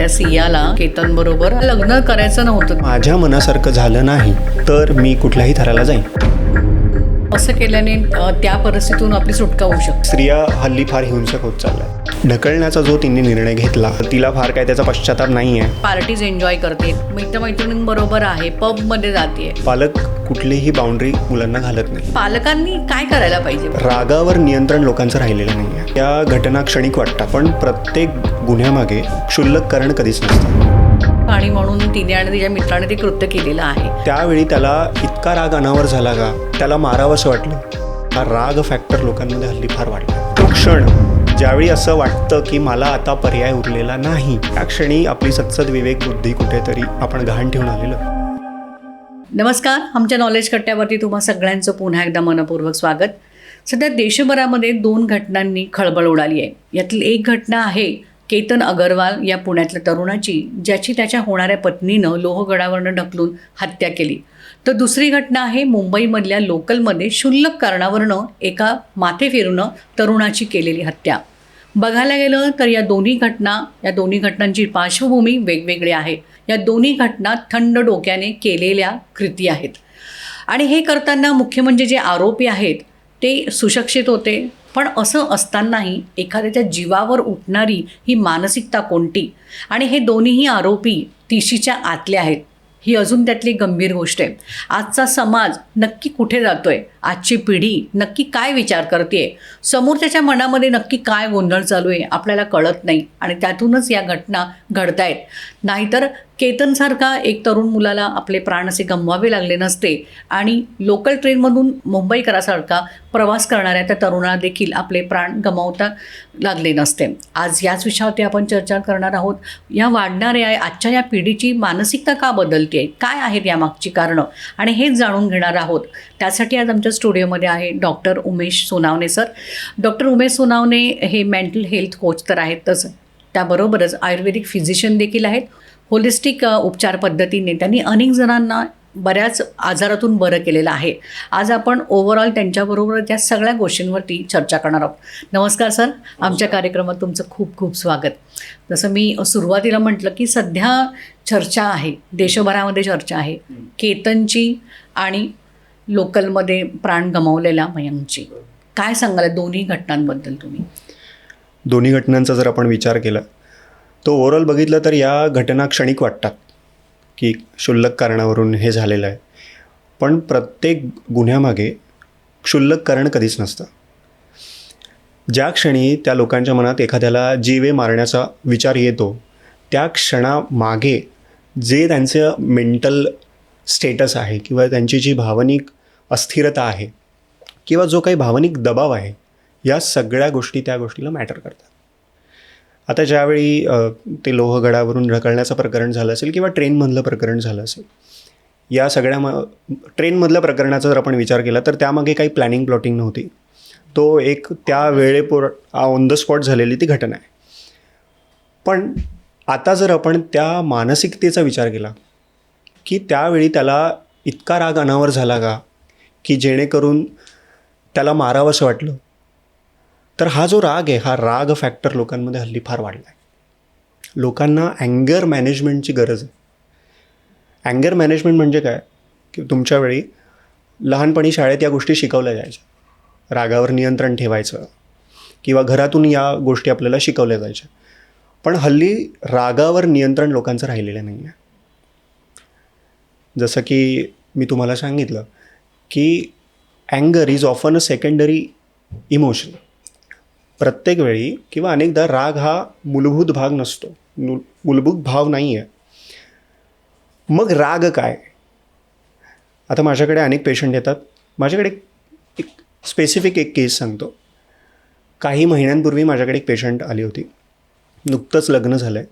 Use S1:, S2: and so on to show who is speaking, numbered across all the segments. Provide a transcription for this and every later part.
S1: त्या सियाला केतन बरोबर लग्न करायचं नव्हतं.
S2: माझ्या मनासारखं झालं नाही तर मी कुठल्याही थराला जाईन.
S1: असं केल्याने त्या परिस्थितीतून आपली सुटका होऊ शकते.
S2: स्त्रिया हल्ली फार हिंसक होत चालल्या. ढकलण्याचा जो तिने निर्णय घेतला तिला फार काय त्याचा पश्चाताप नाही आहे.
S1: पार्टीज एन्जॉय करते, मित्रमैत्रिणींबरोबर आहे, पब मध्ये जाते.
S2: पालक कुठलीही बाउंड्री मुलांना घालत नाही.
S1: पालकांनी काय करायला पाहिजे?
S2: रागावर नियंत्रण लोकांचं राहिलेलं नाही आहे. या घटना क्षणिक वाटतात पण प्रत्येक गुन्ह्यामागे क्षुल्लक कारण कधीच नसतं.
S1: आणि म्हणून तिने आणि तिच्या मित्राने ते कृत्य केलेलं आहे.
S2: त्यावेळी त्याला इतका राग अनावर झाला का त्याला मारावंसं वाटलं. हा राग फॅक्टर लोकांमध्ये हल्ली फार वाढला. तो क्षण ज्यावेळी असं वाटतं की मला आता पर्याय उरलेला नाही, त्या क्षणी आपली सत्सद विवेक बुद्धी कुठेतरी आपण गहाण ठेवून आलेलो.
S1: नमस्कार, आमच्या नॉलेज कट्ट्यावरती तुम्हा सगळ्यांचं पुन्हा एकदा मनपूर्वक स्वागत. सध्या देशभरामध्ये 2 घटनांनी खळबळ उडाली आहे. यातील एक घटना आहे केतन अगरवाल या पुण्यातल्या तरुणाची, ज्याची त्याच्या होणाऱ्या पत्नीनं लोहगडावरनं ढकलून हत्या केली. तर दुसरी घटना आहे मुंबईमधल्या लोकलमध्ये क्षुल्लक कारणावरनं एका माथेफिरूनं तरुणाची केलेली हत्या. बघायला गेलं तर या दोन्ही घटनांची पार्श्वभूमी वेगवेगळी आहे. या दोन्ही घटना थंड डोक्याने केलेल्या कृती आहेत. आणि हे करताना मुख्य म्हणजे जे आरोपी आहेत ते सुशिक्षित होते. पण असं असतानाही एखाद्याच्या जीवावर उठणारी ही मानसिकता कोणती? आणि हे दोन्हीही आरोपी 30च्या आतले आहेत. ही अजून त्यातली गंभीर गोष्ट आहे. आजचा समाज नक्की कुठे जातोय? आजची पिढी नक्की काय विचार करते? समोरच्याच्या मनामध्ये नक्की काय गोंधळ चालू आहे आपल्याला कळत नाही. आणि त्यातूनच या घटना घडतायत. नाहीतर केतनसारखा एक तरुण मुलाला आपले प्राण असे गमवावे लागले नसते. आणि लोकल ट्रेनमधून मुंबईकरासारखा प्रवास करणाऱ्या त्या तरुणाला देखील आपले प्राण गमावता लागले नसते. आज याच विषयावरती आपण चर्चा करणार आहोत. या वाढणाऱ्या आजच्या या पिढीची मानसिकता का बदलते आहे, काय आहेत यामागची कारणं, आणि हेच जाणून घेणार आहोत. त्यासाठी आज आमच्या स्टुडिओमध्ये आहे doctor Umesh Sonawane sir. Doctor Umesh Sonawane हे मेंटल हेल्थ कोच तर आहेतच, त्याबरोबरच आयुर्वेदिक फिजिशियन देखील आहेत. होलिस्टिक उपचार पद्धतीने त्यांनी अनेक जणांना बऱ्याच आजारातून बरं केलेलं आहे. आज आपण ओव्हरऑल त्यांच्याबरोबर त्या सगळ्या गोष्टींवरती चर्चा करणार आहोत. नमस्कार सर, आमच्या कार्यक्रमात तुमचं खूप खूप स्वागत. जसं मी सुरुवातीला म्हटलं की सध्या चर्चा आहे, देशभरामध्ये चर्चा आहे केतनची आणि लोकलमध्ये प्राण गमावलेल्या मयंकची. काय सांगाल दोन्ही घटनांबद्दल तुम्ही?
S2: दोन्ही घटनांचा जर आपण विचार केला तो ओव्हरऑल बघितलं तर या घटना क्षणिक वाटतात की क्षुल्लक कारणावरून हे झालेलं आहे. पण प्रत्येक गुन्ह्यामागे क्षुल्लक कारण कधीच नसतं. ज्या क्षणी त्या लोकांच्या मनात एखाद्याला जीवे मारण्याचा विचार येतो त्या क्षणामागे जे त्यांचं मेंटल स्टेटस आहे किंवा त्यांची जी भावनिक अस्थिरता आहे किंवा जो काही भावनिक दबाव आहे, या सगळ्या गोष्टी त्या गोष्टीला मॅटर करतात. आता ज्यावेळी ते लोहगडावरून ढकलण्याचं प्रकरण झालं असेल किंवा ट्रेनमधलं प्रकरण झालं असेल, या सगळ्या ट्रेनमधल्या प्रकरणाचा जर आपण विचार केला तर त्यामागे काही प्लॅनिंग प्लॉटिंग नव्हती. तो एक त्या ऑन द स्पॉट झालेली ती घटना आहे. पण आता जर आपण त्या मानसिकतेचा विचार केला की त्यावेळी त्याला इतका राग अनावर झाला का की जेणेकरून त्याला मारावंसं वाटलं, तर हा जो राग आहे हा राग फॅक्टर लोकांमध्ये हल्ली फार वाढला आहे. लोकांना अँगर मॅनेजमेंटची गरज आहे. अँगर मॅनेजमेंट म्हणजे काय की तुमच्या वेळी लहानपणी शाळेत या गोष्टी शिकवल्या जायच्या. रागावर नियंत्रण ठेवायचं किंवा घरातून या गोष्टी आपल्याला शिकवल्या जायच्या. पण हल्ली रागावर नियंत्रण लोकांचं राहिलेलं नाही आहे. जसं की मी तुम्हाला सांगितलं की अँगर is often a secondary emotion. प्रत्येक वेळी किंवा अनेकदा राग हा मूलभूत भाग नसतो, मूलभूत भाव नाही आहे. मग राग काय? आता माझ्याकडे अनेक पेशंट येतात. माझ्याकडे एक स्पेसिफिक केस सांगतो. काही महिन्यांपूर्वी माझ्याकडे एक पेशंट आली होती. नुकतंच लग्न झालं आहे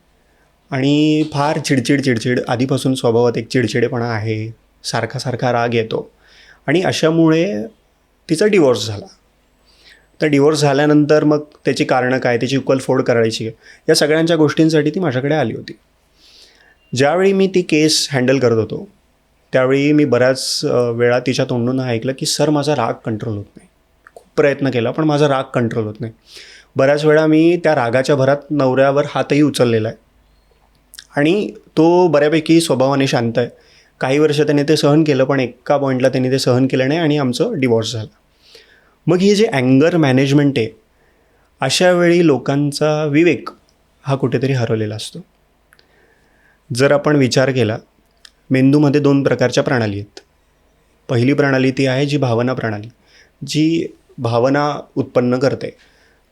S2: आणि फार चिडचिड आधीपासून स्वभावात एक चिडचिडेपणा आहे, सारखा राग येतो आणि अशामुळे तिचा डिवोर्स झाला. तर डिवोर्स झाल्यानंतर मग त्याची कारणं काय, त्याची उकलफोड करायची, या सगळ्यांच्या गोष्टींसाठी ती माझ्याकडे आली होती. ज्यावेळी मी ती केस हँडल करत होतो त्यावेळी मी बऱ्याच वेळा तिच्या तोंडून ऐकलं की सर माझा राग कंट्रोल होत नाही. खूप प्रयत्न केला पण माझा राग कंट्रोल होत नाही. बऱ्याच वेळा मी त्या रागाच्या भरात नवऱ्यावर हातही उचललेला आहे. आणि तो बऱ्यापैकी स्वभावाने शांत आहे. काही वर्ष त्याने ते सहन केलं, पण एका पॉईंटला त्यांनी ते सहन केलं नाही आणि आमचं डिवॉर्स झालं. मग ही जे अँगर मॅनेजमेंट आहे, अशा वेळी लोकांचा विवेक हा कुठेतरी हरवलेला असतो. जर आपण विचार केला, मेंदूमध्ये 2 प्रकारच्या प्रणाली आहेत. पहिली प्रणाली ती आहे जी भावना प्रणाली, जी भावना उत्पन्न करते,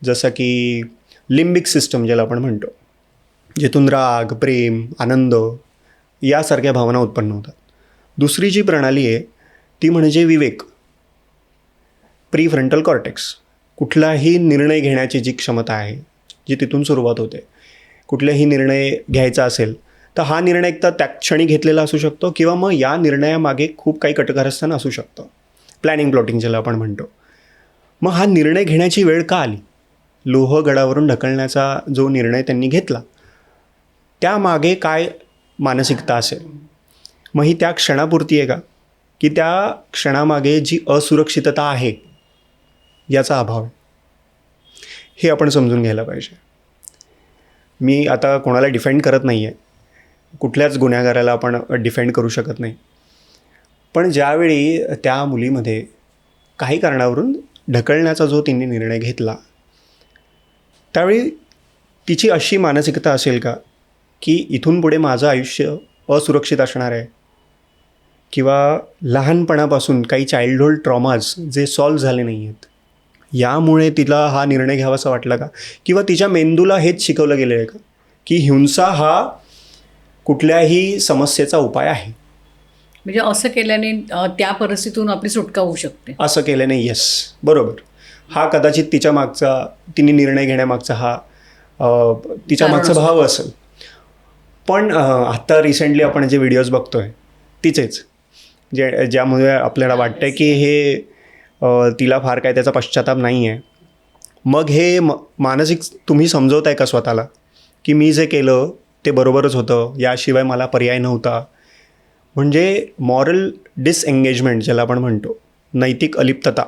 S2: जसं की लिम्बिक सिस्टम ज्याला आपण म्हणतो, जिथून राग, प्रेम, आनंद यासारख्या भावना उत्पन्न होतात. दुसरी जी प्रणाली आहे ती म्हणजे विवेक, प्रीफ्रंटल कॉर्टेक्स. कुठलाही निर्णय घेण्याची जी क्षमता आहे, जी तिथून सुरुवात होते. कुठलाही निर्णय घ्यायचा असेल तर हा निर्णय एकतर त्या क्षणी घेतलेला असू शकतो किंवा मग या निर्णयामागे खूप काही कटकारस्थान असू शकतं. प्लॅनिंग प्लॉटिंग ज्याला आपण म्हणतो. मग हा निर्णय घेण्याची वेळ का आली? लोहगडावरून ढकलण्याचा जो निर्णय त्यांनी घेतला, त्यामागे काय मानसिकता असेल? मग ही त्या क्षणापुरती आहे का, की त्या क्षणामागे जी असुरक्षितता आहे याचा अभाव? हे आपण समजून घ्यायला पाहिजे. मी आता कोणाला डिफेंड करत नाही आहे, कुठल्याच गुन्हेगाराला आपण डिफेंड करू शकत नाही. पण ज्यावेळी त्या मुलीमध्ये काही कारणावरून ढकलण्याचा जो तिने निर्णय घेतला, त्यावेळी तिची अशी मानसिकता असेल का, की इथून पुढे माझं आयुष्य असुरक्षित असणार आहे, किंवा लहानपणापासून काही चाइल्डहुड ट्रॉमाज जे सॉल्व झाले नाही आहेत, यामुळे तिला हा निर्णय घ्यावासा वाटला का? किंवा तिच्या मेंदूला हेच शिकवलं गेलं आहे का, की हिंसा हा कुठल्याही समस्येचा उपाय आहे?
S1: म्हणजे असं केल्याने त्या परिस्थितीतून आपली सुटका होऊ शकते.
S2: असं केल्याने येस, बरोबर. हा कदाचित तिच्या मागचा, तिने निर्णय घेण्यामागचा हा तिच्या मागचा भाव असेल. पण आत्ता रिसेंटली आपण जे व्हिडिओज बघतोय तिचेच, ज्यामुळे आपल्याला वाटतं की हे तिला फार काय त्याचा पश्चाताप नाही आहे. मग हे मानसिक तुम्ही समजवताय का स्वतःला, की मी जे केलं ते बरोबरच होतं, याशिवाय मला पर्याय नव्हता? म्हणजे मॉरल डिसएंगेजमेंट ज्याला आपण म्हणतो, नैतिक अलिप्तता,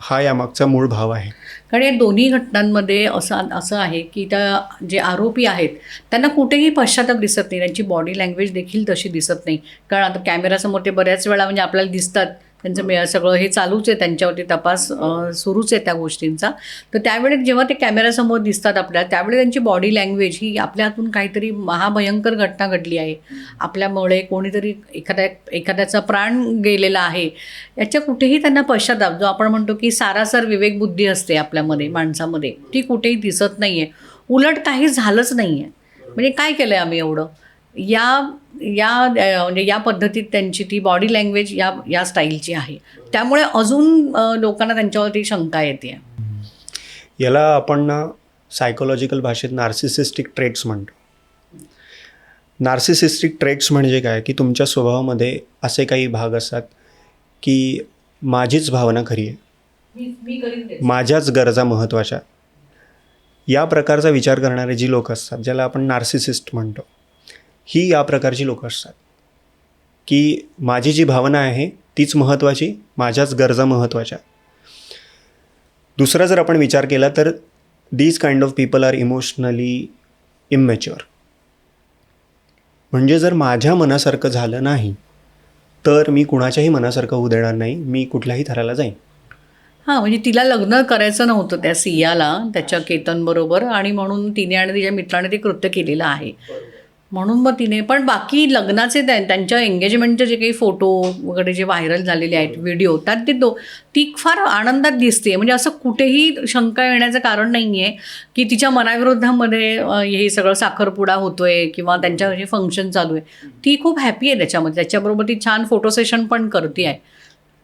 S2: हा यामागचा मूळ भाव आहे.
S1: कारण या दोन्ही घटनांमध्ये असं आहे की त्या जे आरोपी आहेत त्यांना कुठेही पश्चाताप दिसत नाही. त्यांची बॉडी लँग्वेज देखील तशी दिसत नाही. कारण आता कॅमेरासमोर ते बऱ्याच वेळा म्हणजे आपल्याला दिसतात, त्यांचं सगळं हे चालूच आहे, त्यांच्यावरती तपास सुरूच आहे त्या गोष्टींचा. तर त्यावेळी जेव्हा ते कॅमेरासमोर दिसतात आपल्याला, त्यावेळी त्यांची बॉडी लँग्वेज ही आपल्या हातून काहीतरी महाभयंकर घटना घडली आहे, आपल्यामुळे कोणीतरी एखाद्याचा प्राण गेलेला आहे, याच्या कुठेही त्यांना पश्चाताप, जो आपण म्हणतो की सारासार विवेकबुद्धी असते आपल्यामध्ये माणसामध्ये, ती कुठेही दिसत नाही आहे. उलट काही झालंच नाही आहे. म्हणजे काय केलं आहे आम्ही एवढं? म्हणजे या पद्धतीत त्यांची ती बॉडी लँग्वेज या स्टाईलची आहे. त्यामुळे अजून लोकांना त्यांच्यावरती शंका येते.
S2: याला आपण सायकोलॉजिकल भाषेत नार्सिसिस्टिक ट्रेट्स म्हणतो. नार्सिसिस्टिक ट्रेट्स म्हणजे काय, की तुमच्या स्वभावामध्ये असे काही भाग असतात की माझीच भावना खरी आहे, माझ्याच गरजा महत्त्वाच्या, या प्रकारचा विचार करणारे जी लोक असतात, ज्याला आपण नार्सिसिस्ट म्हणतो, ही या प्रकारची लोक असतात की माझी जी भावना आहे तीच महत्त्वाची, माझ्याच गरजा महत्त्वाच्या. दुसरा जर आपण विचार केला तर these kind of people are emotionally immature. म्हणजे जर माझ्या मनासारखं झालं नाही तर मी कुणाच्याही मनासारखं होऊ देणार नाही, मी कुठल्याही थराला जाईन.
S1: हां, म्हणजे तिला लग्न करायचं नव्हतं त्या सियाला, त्याच्या केतनबरोबर, आणि म्हणून तिने आणि तिच्या मित्राने ते कृत्य केलेलं आहे. म्हणून मग तिने, पण बाकी लग्नाचे त्यांच्या एंगेजमेंटचे जे काही फोटो वगैरे जे व्हायरल झालेले आहेत, व्हिडिओ, त्यात ती फार आनंदात दिसते. म्हणजे असं कुठेही शंका येण्याचं कारण नाही आहे की तिच्या मनाविरोधामध्ये हे सगळं साखरपुडा होतो आहे किंवा त्यांच्या जे फंक्शन चालू आहे. ती खूप हॅपी आहे त्याच्यामध्ये, त्याच्याबरोबर ती छान फोटो सेशन पण करते आहे.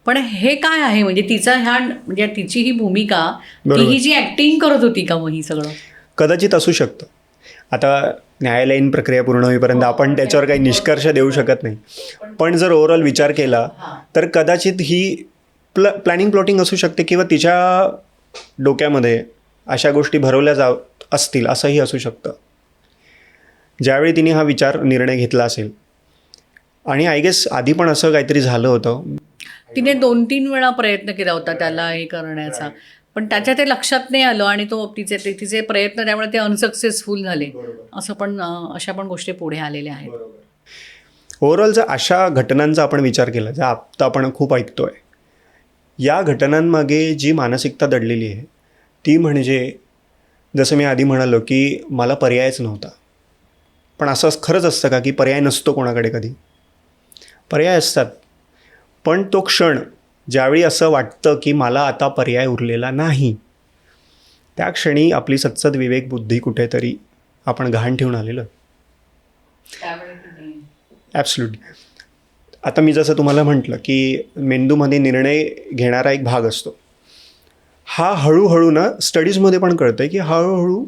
S1: पण हे काय आहे, म्हणजे तिचा म्हणजे तिची ही भूमिका, ती ही जी ॲक्टिंग करत होती का मग ही सगळं?
S2: कदाचित असू शकतं. आता न्यायालयीन प्रक्रिया पूर्ण होईपर्यंत आपण त्याच्यावर काही निष्कर्ष देऊ शकत नाही. पण जर ओव्हरऑल विचार केला तर कदाचित ही प्लॅनिंग प्लॉटिंग असू शकते, किंवा तिच्या डोक्यामध्ये अशा गोष्टी भरवल्या असतील असंही असू शकतं. ज्यावेळी तिने हा निर्णय घेतला असेल, आणि आय गेस आधी पण असं काहीतरी झालं होतं,
S1: तिने 2-3 वेळा प्रयत्न केला होता त्याला हे करण्याचा, पण त्याच्या ते लक्षात नाही आलं आणि तो तिचे प्रयत्न त्यामुळे ते अनसक्सेसफुल झाले. असं पण अशा पण गोष्टी पुढे आलेल्या आहेत.
S2: ओव्हरऑल जर अशा घटनांचा आपण विचार केला, जर आत्ता आपण खूप ऐकतोय, या घटनांमागे जी मानसिकता दडलेली आहे ती म्हणजे, जसं मी आधी म्हणालो की मला पर्यायच नव्हता. पण असं खरंच असतं का की पर्याय नसतो कोणाकडे? कधी पर्याय असतात, पण तो क्षण ज्यावेळी असं वाटतं की मला आता पर्याय उरलेला नाही, त्या क्षणी आपली सत्सद विवेक बुद्धी कुठेतरी आपण गहाण ठेवून आलेलं. ॲब्सल्युटली. आता मी जसं तुम्हाला म्हटलं की मेंदूमध्ये निर्णय घेणारा एक भाग असतो, हा हळूहळू ना स्टडीजमध्ये पण कळतं आहे की हळूहळू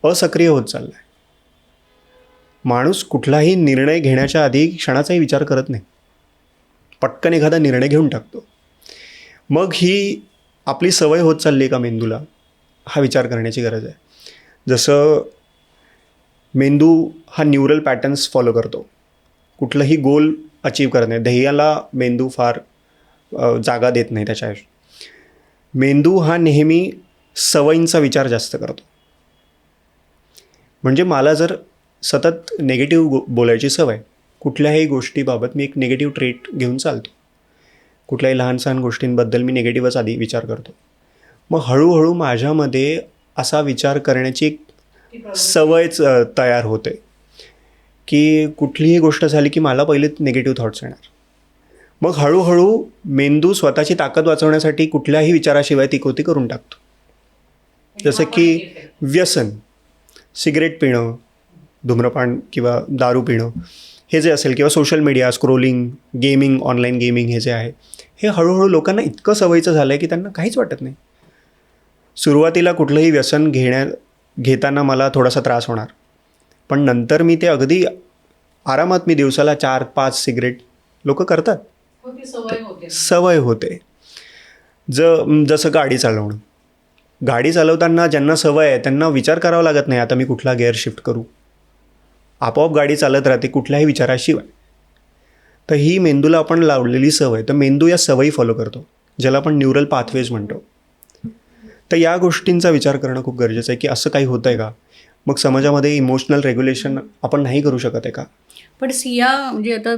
S2: असक्रिय होत चालला आहे. माणूस कुठलाही निर्णय घेण्याच्या आधी क्षणाचाही विचार करत नाही, पटकन एखादा निर्णय घेऊन टाकतो. मग ही आपली सवय होत चालली आहे का मेंदूला? हा विचार करण्याची गरज आहे. जसं मेंदू हा न्यूरल पॅटर्न्स फॉलो करतो, कुठलंही गोल अचीव करत नाही. ध्येयाला मेंदू फार जागा देत नाही त्याच्या आयुष्यात. मेंदू हा नेहमी सवयींचा विचार जास्त करतो. म्हणजे मला जर सतत निगेटिव्ह बोलायची सवय, कुठल्याही गोष्टीबाबत मी एक निगेटिव्ह ट्रेट घेऊन चालतो, कुठल्याही लहान सहान गोष्टींबद्दल मी निगेटिव्हच आधी विचार करतो. मग हळूहळू माझ्यामध्ये असा विचार करण्याची एक सवयच तयार होते की कुठलीही गोष्ट झाली की मला पहिले निगेटिव्ह थॉट्स येणार. मग हळूहळू मेंदू स्वतःची ताकद वाचवण्यासाठी कुठल्याही विचाराशिवाय ती कृती करून टाकतो. जसं की व्यसन, सिगरेट पिणं, धूम्रपान किंवा दारू पिणं हे जे असेल, किंवा social media scrolling, gaming, online gaming हे जे आहे, हे हळूहळू लोकांना इतकं सवयीचं झालं आहे की त्यांना काहीच वाटत नाही. सुरुवातीला कुठलंही व्यसन घेताना मला थोडासा त्रास होणार, पण नंतर मी ते अगदी आरामात मी दिवसाला 4-5 सिगरेट लोक करतात. सवय होते. जसं गाडी चालवणं, गाडी चालवताना ज्यांना सवय आहे त्यांना विचार करावा लागत नाही आता मी कुठला गिअर शिफ्ट करू, आपोआप गाडी चालत राहते कुठल्याही विचाराशिवाय. तर ही मेंदूला आपण लावलेली सवय, तर मेंदू या सवयी फॉलो करतो, ज्याला आपण न्यूरल पाथवेज म्हणतो. तर या गोष्टींचा विचार करणं खूप गरजेचं आहे की असं काही होतं आहे का. मग समाजामध्ये इमोशनल रेग्युलेशन आपण नाही करू शकत आहे का?
S1: पण सिया, म्हणजे आता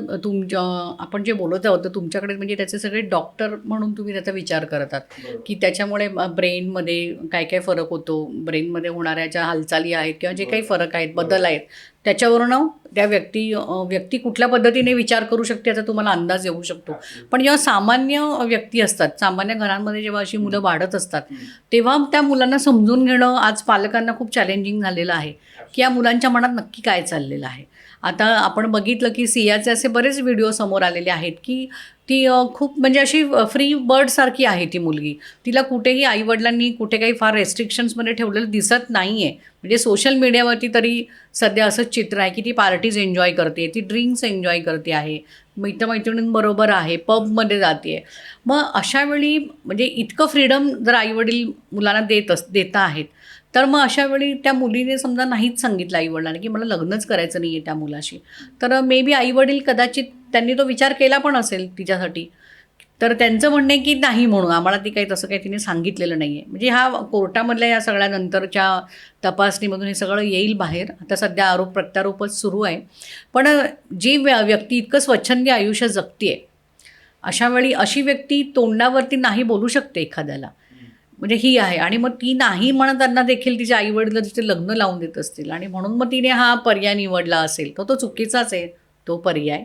S1: आपण जे बोलत आहोत तर तुमच्याकडे म्हणजे त्याचे सगळे डॉक्टर म्हणून तुम्ही त्याचा विचार करतात की त्याच्यामुळे ब्रेनमध्ये काय काय फरक होतो, ब्रेनमध्ये होणाऱ्या ज्या हालचाली आहेत किंवा जे काही फरक आहेत, बदल आहेत, त्याच्यावरून त्या व्यक्ती कुठल्या पद्धतीने विचार करू शकते याचा तुम्हाला अंदाज येऊ शकतो. पण जेव्हा सामान्य व्यक्ती असतात, सामान्य घरांमध्ये जेव्हा अशी मुलं वाढत असतात, तेव्हा त्या मुलांना समजून घेणं आज पालकांना खूप चॅलेंजिंग झालेलं आहे की या मुलांच्या मनात नक्की काय चाललेलं आहे. आता आपण बघितलं की सियाचे असे बरेच व्हिडिओ समोर आलेले आहेत की ती खूप म्हणजे अशी फ्री बर्डसारखी आहे ती मुलगी. तिला कुठेही आईवडिलांनी कुठे काही फार रेस्ट्रिक्शन्समध्ये ठेवलेलं दिसत नाही आहे. म्हणजे सोशल मीडियावरती तरी सध्या असंच चित्र आहे की ती पार्टीज एन्जॉय करते, ती ड्रिंक्स एन्जॉय करते आहे, मित्रमैत्रिणींबरोबर आहे, पबमध्ये जाते आहे. मग अशावेळी म्हणजे इतकं फ्रीडम जर आईवडील मुलांना देता आहेत, तर मग अशा वेळी त्या मुलीने समजा नाहीच सांगितलं आईवडिलांना की मला लग्नच करायचं नाही आहे त्या मुलाशी, तर मे बी आईवडील कदाचित त्यांनी तो विचार केला पण असेल तिच्यासाठी, तर त्यांचं म्हणणं आहे की नाही, म्हणून आम्हाला ती काही तसं काही तिने सांगितलेलं नाही आहे. म्हणजे हा कोर्टामधल्या या सगळ्या नंतरच्या तपासणीमधून हे सगळं येईल बाहेर. आता सध्या आरोप प्रत्यारोपच सुरू आहे. पण जी व्यक्ती इतकं स्वच्छंदी आयुष्य जगते आहे, अशा वेळी अशी व्यक्ती तोंडावरती नाही बोलू शकते एखाद्याला, म्हणजे ही आहे. आणि मग ती नाही म्हणताना देखील तिच्या आईवडिला तिचे लग्न लावून देत असतील आणि म्हणून मग तिने हा पर्याय निवडला असेल, तो चुकीचाच आहे तो पर्याय.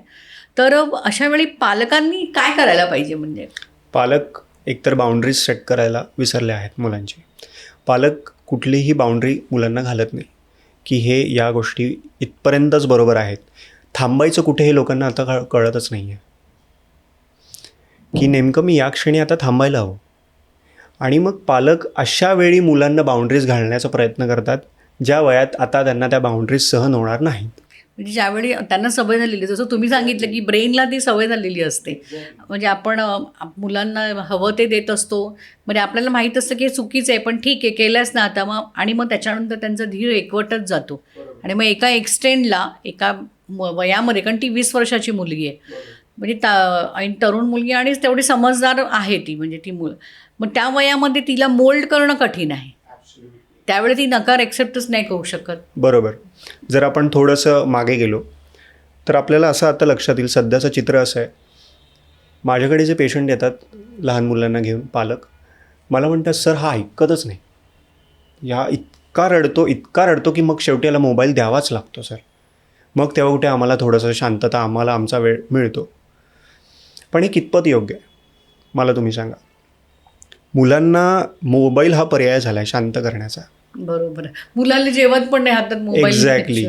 S1: तर अशा वेळी पालकांनी काय करायला पाहिजे? म्हणजे
S2: पालक एकतर बाउंड्रीज सेट करायला विसरले आहेत मुलांची. पालक कुठलीही बाउंड्री मुलांना घालत नाही की हे या गोष्टी इथपर्यंतच बरोबर आहेत. थांबायचं कुठे हे लोकांना आता कळतच नाही आहे की नेमकं मी या क्षणी आता थांबायला हवं. आणि मग पालक अशा वेळी मुलांना बाउंड्रीज घालण्याचा प्रयत्न करतात ज्या वयात आता त्यांना त्या बाउंड्रीज सहन होणार नाहीत.
S1: म्हणजे ज्यावेळी त्यांना सवय झालेली, जसं तुम्ही सांगितलं की ब्रेनला ती सवय झालेली असते. म्हणजे आपण मुलांना हवं ते देत असतो, म्हणजे आपल्याला माहीत असतं की हे चुकीचं आहे, पण ठीक आहे केलंच ना आता मग, आणि मग त्याच्यानंतर त्यांचा धीर एकवटत जातो. आणि मग एका एक्सटेंडला एका वयामध्ये, कारण ती 20 वर्षाची मुलगी आहे, म्हणजे आणि तरुण मुलगी आणि तेवढी समजदार आहे ती, म्हणजे ती मुलं, मग त्या वयामध्ये तिला मोल्ड करणं कठीण आहे. त्यावेळी ती नकार ॲक्सेप्टच नाही करू शकत.
S2: बरोबर. जर आपण थोडंसं मागे गेलो तर आपल्याला असं आता लक्षात येईल, सध्याचं चित्र असं आहे, माझ्याकडे जे पेशंट येतात लहान मुलांना घेऊन पालक, मला म्हणतात सर हा ऐकतच नाही, या इतका रडतो की मग शेवटी याला मोबाईल द्यावाच लागतो सर. मग तेव्हा कुठे आम्हाला थोडंसं शांतता, आम्हाला आमचा वेळ मिळतो. पण हे कितपत योग्य आहे मला तुम्ही सांगा. मुलांना मोबाईल हा पर्याय झाला आहे शांत करण्याचा.
S1: बरोबर आहे. मुलाला जेवत पण नाही हातात मोबाईल.
S2: एक्झॅक्टली.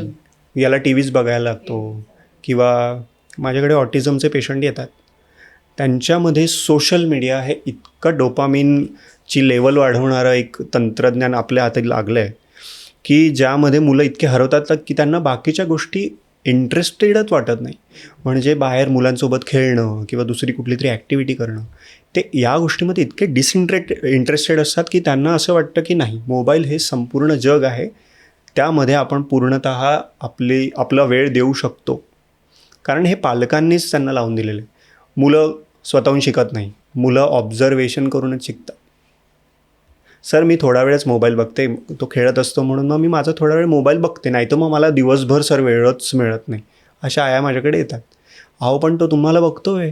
S2: याला टी व्हीच बघायला लागतो. किंवा माझ्याकडे ऑटिझमचे पेशंट येतात, त्यांच्यामध्ये सोशल मीडिया हे इतकं डोपामिनची लेवल वाढवणारं एक तंत्रज्ञान आपल्या हाती लागलं आहे की ज्यामध्ये मुलं इतके हरवतात की त्यांना बाकीच्या गोष्टी इंटरेस्टेडच वाटत नाही. म्हणजे बाहेर मुलांसोबत खेळणं किंवा दुसरी कुठली तरी ॲक्टिव्हिटी करणं, ते या गोष्टीमध्ये इतके इंटरेस्टेड असतात की त्यांना असं वाटतं की नाही, मोबाईल हे संपूर्ण जग आहे, त्यामध्ये आपण पूर्णतः आपला वेळ देऊ शकतो. कारण हे पालकांनीच त्यांना लावून दिलेलं आहे. मुलं स्वतःहून शिकत नाही, मुलं ऑब्झर्वेशन करूनच शिकतात. सर मी थोडा वेळच मोबाईल बघते, तो खेळत असतो म्हणून मग मी माझा थोडा वेळ मोबाईल बघते, नाही तर मग मला दिवसभर सर वेळच मिळत नाही, अशा आया माझ्याकडे येतात. अहो पण तो तुम्हाला बघतोय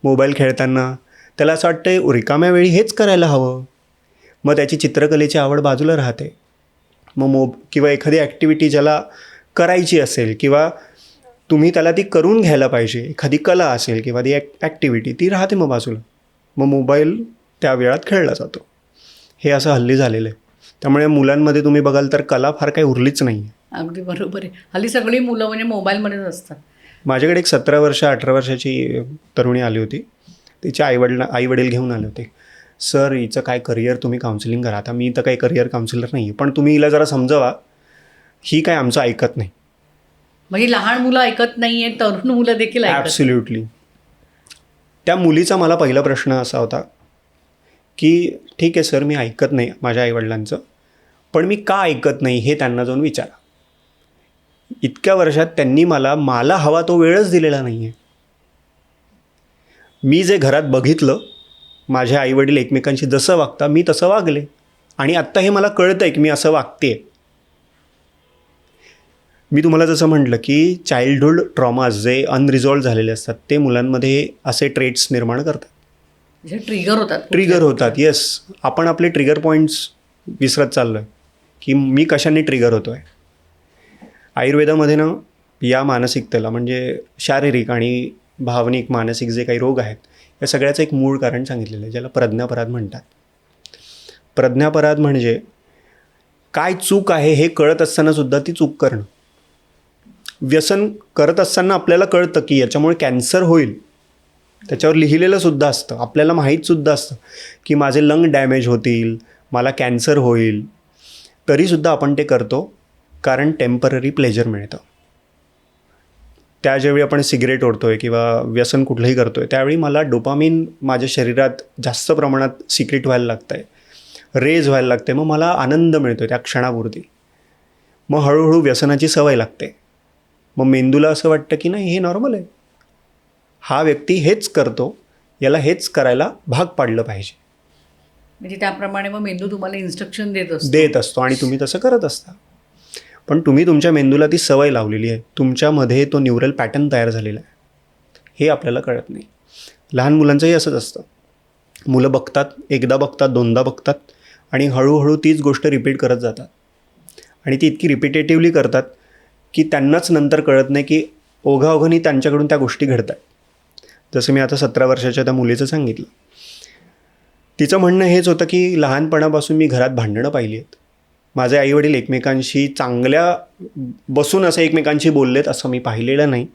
S2: मोबाईल खेळताना, त्याला असं वाटतं रिकाम्या वेळी हेच करायला हवं. मग त्याची चित्रकलेची आवड बाजूला राहते. मग किंवा एखादी ॲक्टिव्हिटी ज्याला करायची असेल किंवा तुम्ही त्याला ती करून घ्यायला पाहिजे, एखादी कला असेल किंवा ती ॲक्टिव्हिटी, ती राहते मग बाजूला. मग मोबाईल त्या वेळात खेळला जातो. हे असं हल्ली झालेलं आहे. त्यामुळे मुलांमध्ये तुम्ही बघाल तर कला फार काही उरलीच नाही आहे.
S1: अगदी बरोबर आहे. हल्ली सगळी मुलं म्हणजे मोबाईलमध्येच असतात.
S2: माझ्याकडे एक 18 वर्षाची तरुणी आली होती. तिच्या आईवडील घेऊन आले होते. सर हिचं काय करिअर तुम्ही काउन्सिलिंग करा. आता मी तर काही करिअर काउन्सिलर नाही आहे, पण तुम्ही हिला जरा समजावा, ही काय आमचं ऐकत नाही.
S1: म्हणजे लहान मुलं ऐकत नाही आहेत, तरुण मुलं देखील ऐकत.
S2: ॲब्सोल्युटली. त्या मुलीचा मला पहिला प्रश्न असा होता की ठीक आहे सर, मी ऐकत नाही माझ्या आईवडिलांचं, पण मी का ऐकत नाही हे त्यांना जाऊन विचारा. इतक्या वर्षात त्यांनी मला हवा तो वेळच दिलेला नाही आहे. मी जे घरात बघितलं, माझे आईवडील एकमेकांशी जसं वागता मी तसं वागले, आणि आत्ता हे मला कळतं आहे की मी असं वागते. मी तुम्हाला जसं म्हटलं की चाइल्डहूड ट्रॉमाज जे अनरिझॉल्व झालेले असतात ते मुलांमध्ये असे ट्रेट्स निर्माण करतात, ट्रिगर होतात. येस, आपण आपले ट्रिगर पॉईंट्स विसरत चाललो आहे की मी कशाने ट्रिगर होतो आहे. आयुर्वेदामध्ये ना या मानसिकतेला, म्हणजे शारीरिक आणि भावनिक मानसिक जे काही रोग आहेत, या सगळ्याचं एक मूळ कारण सांगितलेलं आहे, ज्याला प्रज्ञापराध म्हणतात. प्रज्ञापराध म्हणजे काय चूक आहे हे कळत असतानासुद्धा ती चूक करणं. व्यसन करत असताना आपल्याला कळतं की याच्यामुळे कॅन्सर होईल, त्याच्यावर लिहिलेलं सुद्धा असतं, आपल्याला माहीतसुद्धा असतं की माझे लंग डॅमेज होतील, मला कॅन्सर होईल, तरीसुद्धा आपण ते करतो कारण टेम्पररी प्लेजर मिळतं. ज्यावेळी आपण सिगरेट ओढतो आहे किंवा व्यसन कुठलंही करतो आहे, त्यावेळी मला डोपामिन माझ्या शरीरात जास्त प्रमाणात सिक्रेट व्हायला लागतं आहे, रेज व्हायला लागते, मग मला आनंद मिळतो त्या क्षणापुरती. मग हळूहळू व्यसनाची सवय लागते. मग मेंदूला असं वाटतं की नाही, हे नॉर्मल आहे, हा व्यक्ती हेच करतो, याला हेच करायला भाग पाडलं पाहिजे.
S1: म्हणजे त्याप्रमाणे मग मेंदू तुम्हाला इन्स्ट्रक्शन देत असतो
S2: आणि तुम्ही तसं करत असता. पण तुम्ही तुमच्या मेंदूला ती सवय लावलेली आहे, तुमच्यामध्ये तो न्यूरल पॅटर्न तयार झालेला आहे, हे आपल्याला कळत नाही. लहान मुलांचंही असंच असतं. मुलं बघतात, एकदा बघतात, दोनदा बघतात, आणि हळूहळू तीच गोष्ट रिपीट करत जातात, आणि ती इतकी रिपिटेटिव्हली करतात की त्यांनाच नंतर कळत नाही की ओघाओघांनी त्यांच्याकडून त्या गोष्टी घडतात. जसं मी आता 17 वर्षाच्या त्या मुलीचं सांगितलं. तिचं म्हणणं हेच होतं की लहानपणापासून मी घरात भांडणं पाहिली आहेत. माझे आईवडील एकमेकांशी चांगल्या बसून असं एकमेकांशी बोललेत असं मी पाहिलेलं नाही.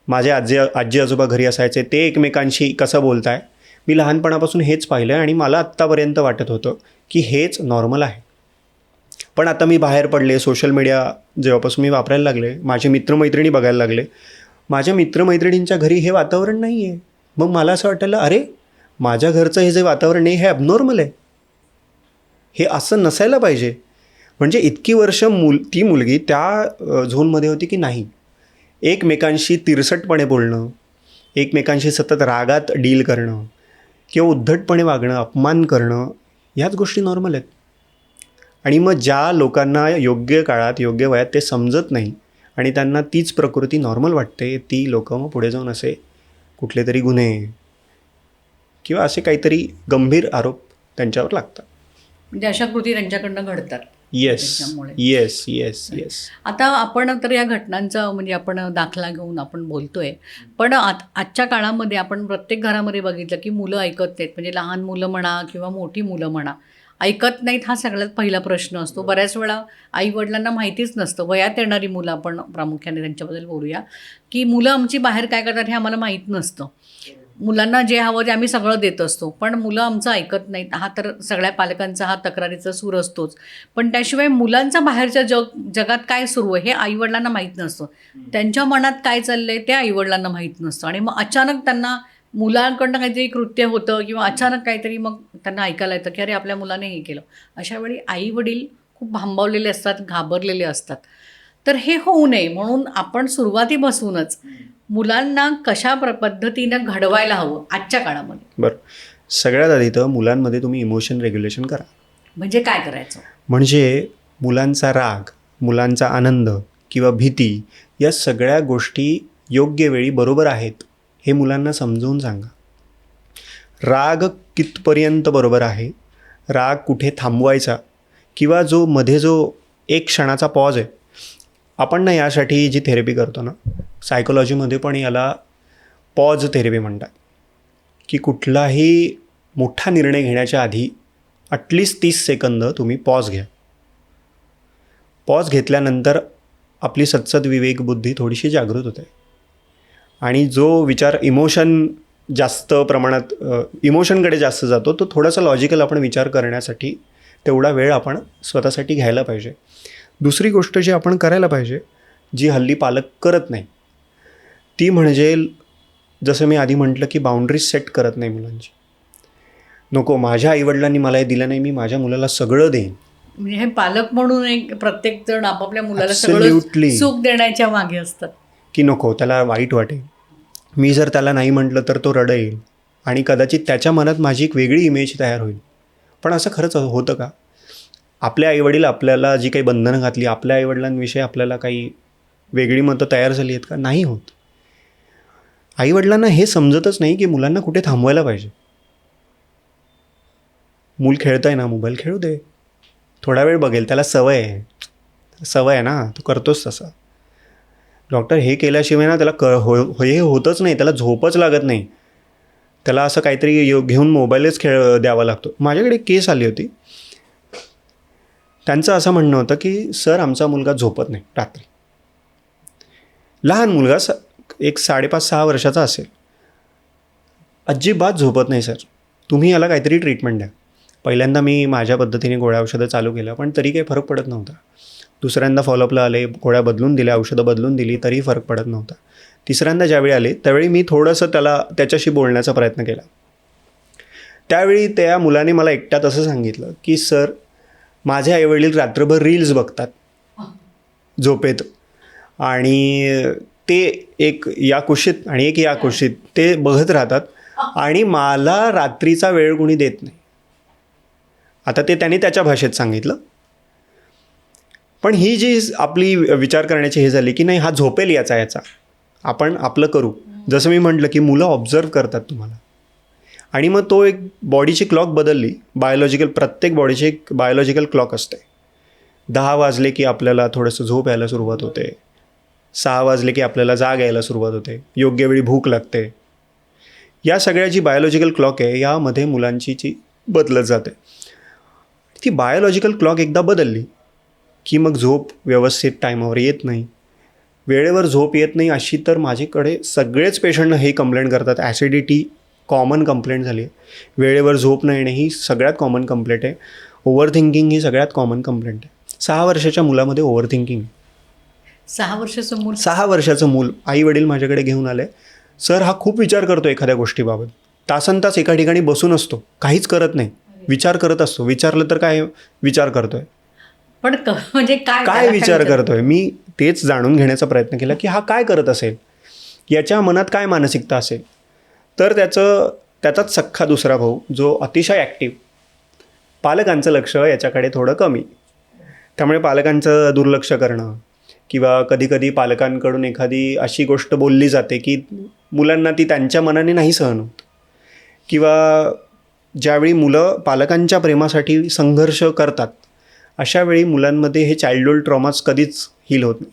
S2: माझे आजी आजोबा घरी असायचे, ते एकमेकांशी कसं बोलताय, मी लहानपणापासून हेच पाहिलं आहे, आणि मला आत्तापर्यंत वाटत होतं की हेच नॉर्मल आहे. पण आता मी बाहेर पडले, सोशल मीडिया जेव्हापासून मी वापरायला लागले, माझे मित्रमैत्रिणी बघायला लागले, माझ्या मित्रमैत्रिणींच्या घरी हे वातावरण नाही आहे. मग मला असं वाटायला, अरे माझ्या घरचं हे जे वातावरण आहे हे ॲबनॉर्मल आहे, हे असं नसायला पाहिजे. म्हणजे इतकी वर्ष ती मुलगी त्या झोनमध्ये होती की नाही, एकमेकांशी तिरसटपणे बोलणं, एकमेकांशी सतत रागात डील करणं किंवा उद्धटपणे वागणं, अपमान करणं, ह्याच गोष्टी नॉर्मल आहेत. आणि मग ज्या लोकांना योग्य काळात योग्य वयात ते समजत नाही आणि त्यांना तीच प्रकृती नॉर्मल वाटते, ती लोकं मग पुढे जाऊन असे कुठले तरी गुन्हे किंवा असे काहीतरी गंभीर आरोप त्यांच्यावर लागतात.
S1: म्हणजे अशा कृती त्यांच्याकडनं घडतात.
S2: येस
S1: त्याच्यामुळे.
S2: Yes yes yes.
S1: आता आपण तर या घटनांचा म्हणजे आपण दाखला घेऊन आपण बोलतोय, पण आजच्या काळामध्ये आपण प्रत्येक घरामध्ये बघितलं की मुलं ऐकत नाहीत. म्हणजे लहान मुलं म्हणा किंवा मोठी मुलं म्हणा, ऐकत नाहीत हा सगळ्यात पहिला प्रश्न असतो. बऱ्याच वेळा आईवडिलांना माहितीच नसतं. वयात येणारी मुलं आपण प्रामुख्याने त्यांच्याबद्दल बोलूया, की मुलं आमची बाहेर काय करतात हे आम्हाला माहीत नसतं. मुलांना जे हवं ते आम्ही सगळं देत असतो, पण मुलं आमचं ऐकत नाहीत. हा तर सगळ्या पालकांचा हा तक्रारीचा सूर असतोच. पण त्याशिवाय मुलांचा बाहेरच्या जगात काय सुरू आहे हे आईवडिलांना माहीत नसतं. त्यांच्या मनात काय चाललं आहे ते आईवडिलांना माहीत नसतं. आणि मग अचानक त्यांना मुलांकडनं काहीतरी कृत्य होतं किंवा अचानक काहीतरी मग त्यांना ऐकायला येतं की अरे आपल्या मुलाने हे केलं. अशावेळी आईवडील खूप भांबावलेले असतात, घाबरलेले असतात. तर हे होऊ नये म्हणून आपण सुरुवातीपासूनच मुलांना कशा पद्धतीनं घडवायला हवं आजच्या काळामध्ये.
S2: बरं, सगळ्यात आधी तर मुलांमध्ये तुम्ही इमोशन रेग्युलेशन करा.
S1: म्हणजे काय करायचं?
S2: म्हणजे मुलांचा राग, मुलांचा आनंद किंवा भीती या सगळ्या गोष्टी योग्य वेळी बरोबर आहेत हे मुलांना समजवून सांगा. राग कितपर्यंत बरोबर आहे, राग कुठे थांबवायचा किंवा जो एक क्षणाचा पॉज आहे. आपण ना यासाठी जी थेरपी करतो ना, सायकोलॉजीमध्ये पण याला पॉज थेरपी म्हणतात, की कुठलाही मोठा निर्णय घेण्याच्या आधी ॲटलिस्ट 30 सेकंद तुम्ही पॉज घ्या. पॉज घेतल्यानंतर आपली सत्सद विवेक बुद्धी थोडीशी जागृत होते आणि जो विचार जास्त प्रमाणात इमोशनकडे जास्त जातो, तो थोडासा लॉजिकल आपण विचार करण्यासाठी तेवढा वेळ आपण स्वतःसाठी घ्यायला पाहिजे. दुसरी गोष्ट जी आपण करायला पाहिजे, जी हल्ली पालक करत नाही, ती म्हणजे जसं मी आधी म्हटलं की बाउंड्रीज सेट करत नाही मुलांची. नको, माझ्या आईवडिलांनी मला हे दिलं नाही, मी माझ्या मुलाला सगळं देईन.
S1: म्हणजे हे पालक म्हणून एक प्रत्येक जण आपापल्या मुलाला सगळं
S2: Absolutely.
S1: सुख देण्याच्या मागे असतात.
S2: की नको, त्याला वाईट वाटेल, मी जर त्याला नाही म्हटलं तर तो रडेल आणि कदाचित त्याच्या मनात माझी एक वेगळी इमेज तयार होईल. पण असं खरंच होतं का? आपल्या आईवडील आपल्याला जी काही बंधनं घातली, आपल्या आईवडिलांविषयी आपल्याला काही वेगळी मतं तयार झाली आहेत का? नाही होत. आईवडिलांना हे समजतच नाही की मुलांना कुठे थांबवायला पाहिजे. मूल खेळतंय ना, मोबाईल खेळू दे, थोडा वेळ बघेल, त्याला सवय आहे ना, तो करतोच तसा. डॉक्टर हे केल्याशिवाय ना त्याला हे होतच नाही, त्याला झोपच लागत नाही, त्याला असं काहीतरी घेऊन मोबाईलच द्यावा लागतो. माझ्याकडे एक केस आली होती. त्यांचं असं म्हणणं होतं की सर, आमचा मुलगा झोपत नाही रात्री. लहान मुलगा, एक 5.5-6 वर्षाचा असेल. अजिबात झोपत नाही सर, तुम्ही याला काहीतरी ट्रीटमेंट द्या. पहिल्यांदा मी माझ्या पद्धतीने गोळ्या औषधं चालू केलं, पण तरी काही फरक पडत नव्हता. दुसऱ्यांदा फॉलोअपला आले, गोळ्या बदलून दिल्या, औषधं बदलून दिली, तरी फरक पडत नव्हता. तिसऱ्यांदा ज्यावेळी आले त्यावेळी मी थोडंसं त्याच्याशी बोलण्याचा प्रयत्न केला. त्यावेळी त्या मुलाने मला एकट्यात असं सांगितलं की सर, माझे आईवडील रात्रभर रील्स बघतात झोपेत आणि ते एक या कुशीत आणि एक या कुशीत ते बघत राहतात आणि मला रात्रीचा वेळ कोणी देत नाही. आता ते त्याने त्याच्या भाषेत सांगितलं. पण ही जी आपली विचार करण्याची हे झाली की नाही, हा झोपेल याचा आपण आपलं करू. जसं मी म्हटलं की मुलं ऑब्झर्व करतात तुम्हाला आणि मग तो एक बॉडीची क्लॉक बदलली. प्रत्येक बॉडीची एक बायोलॉजिकल क्लॉक असते. 10 वाजले की आपल्याला थोडंसं झोप यायला सुरुवात होते, 6 वाजले की आपल्याला जाग यायला सुरुवात होते, योग्य वेळी भूक लागते. या सगळ्या जी बायोलॉजिकल क्लॉक आहे यामध्ये मुलांची जी बदलत जाते. ती बायोलॉजिकल क्लॉक एकदा बदलली की मग झोप व्यवस्थित टायमावर येत नाही, वेळेवर झोप येत नाही. अशी तर माझ्याकडे सगळेच पेशंट हे कंप्लेंट करतात. ॲसिडिटी कॉमन कंप्लेंट झाली आहे, वेळेवर झोप न येणे ही सगळ्यात कॉमन कंप्लेंट आहे, ओव्हर थिंकिंग ही सगळ्यात कॉमन कंप्लेंट आहे. 6 वर्षाच्या मुलामध्ये ओव्हर थिंकिंग.
S1: 6
S2: वर्षाचं मूल आईवडील माझ्याकडे घेऊन आले, सर हा खूप विचार करतो एखाद्या गोष्टीबाबत, तासनतास एका ठिकाणी बसून असतो, काहीच करत नाही, विचार करत असतो. विचारलं तर काय विचार करतोय,
S1: पण म्हणजे काय
S2: विचार करतोय. मी तेच जाणून घेण्याचा प्रयत्न केला की हा काय करत असेल. याच्या मनात काय मानसिकता असेल. तर त्याचाच सख्खा दुसरा भाऊ जो अतिशय ॲक्टिव्ह, पालकांचं लक्ष याच्याकडे थोडं कमी. त्यामुळे पालकांचं दुर्लक्ष करणं किंवा कधीकधी पालकांकडून एखादी अशी गोष्ट बोलली जाते की मुलांना ती त्यांच्या मनाने नाही सहन होत, किंवा ज्यावेळी मुलं पालकांच्या प्रेमासाठी संघर्ष करतात अशा वेळी मुलांमध्ये हे चाइल्डहुड ट्रॉमाज कधीच हील होत नाही.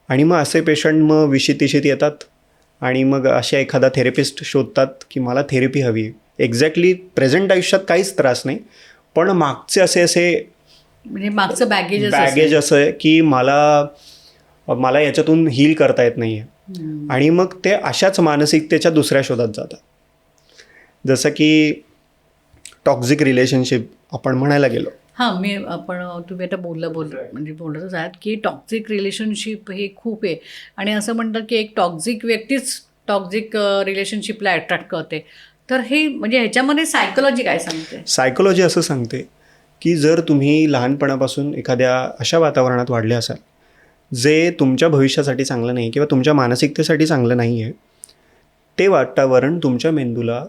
S2: आणि मग असे पेशंट मग विशित येतात आणि मग अशा एखादा थेरपिस्ट शोधतात की मला थेरपी हवी आहे. एक्झॅक्टली प्रेझेंट आयुष्यात काहीच त्रास नाही, पण मागचे असे
S1: म्हणजे मागचं
S2: बॅगेज असं आहे की मला याच्यातून हील करता येत नाही आहे. आणि मग ते अशाच मानसिकतेच्या दुसऱ्या शोधात जातात. जसं की टॉक्झिक रिलेशनशिप आपण म्हणायला गेलो.
S1: तुम्ही आता बोलतच आहात की टॉक्झिक रिलेशनशिप हे खूप आहे आणि असं म्हणतात की एक टॉक्झिक व्यक्तीच टॉक्झिक रिलेशनशिपला अट्रॅक्ट करते. तर हे म्हणजे ह्याच्यामध्ये सायकोलॉजी काय सांगते?
S2: सायकोलॉजी असं सांगते की जर तुम्ही लहानपणापासून एखाद्या अशा वातावरणात वाढले असाल जे तुमच्या भविष्यासाठी चांगलं नाही किंवा तुमच्या मानसिकतेसाठी चांगलं नाही आहे, ते वातावरण तुमच्या मेंदूला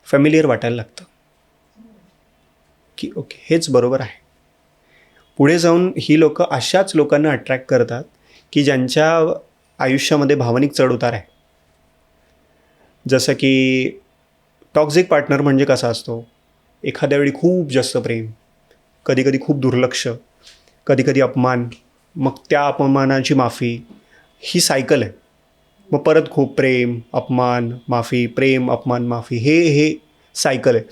S2: फॅमिलियर वाटायला लागतं की ओके हेच बरोबर आहे. पुढे जाऊन ही लोकं अशाच लोकांना अट्रॅक्ट करतात की ज्यांच्या आयुष्यामध्ये भावनिक चढउतार आहे. जसं की टॉक्झिक पार्टनर म्हणजे कसा असतो, एखाद्या वेळी खूप जास्त प्रेम, कधीकधी खूप दुर्लक्ष, कधीकधी अपमान, मग त्या अपमानाची माफी, ही सायकल आहे. मग परत खूप प्रेम, अपमान, माफी, प्रेम, अपमान, माफी, हे सायकल आहे.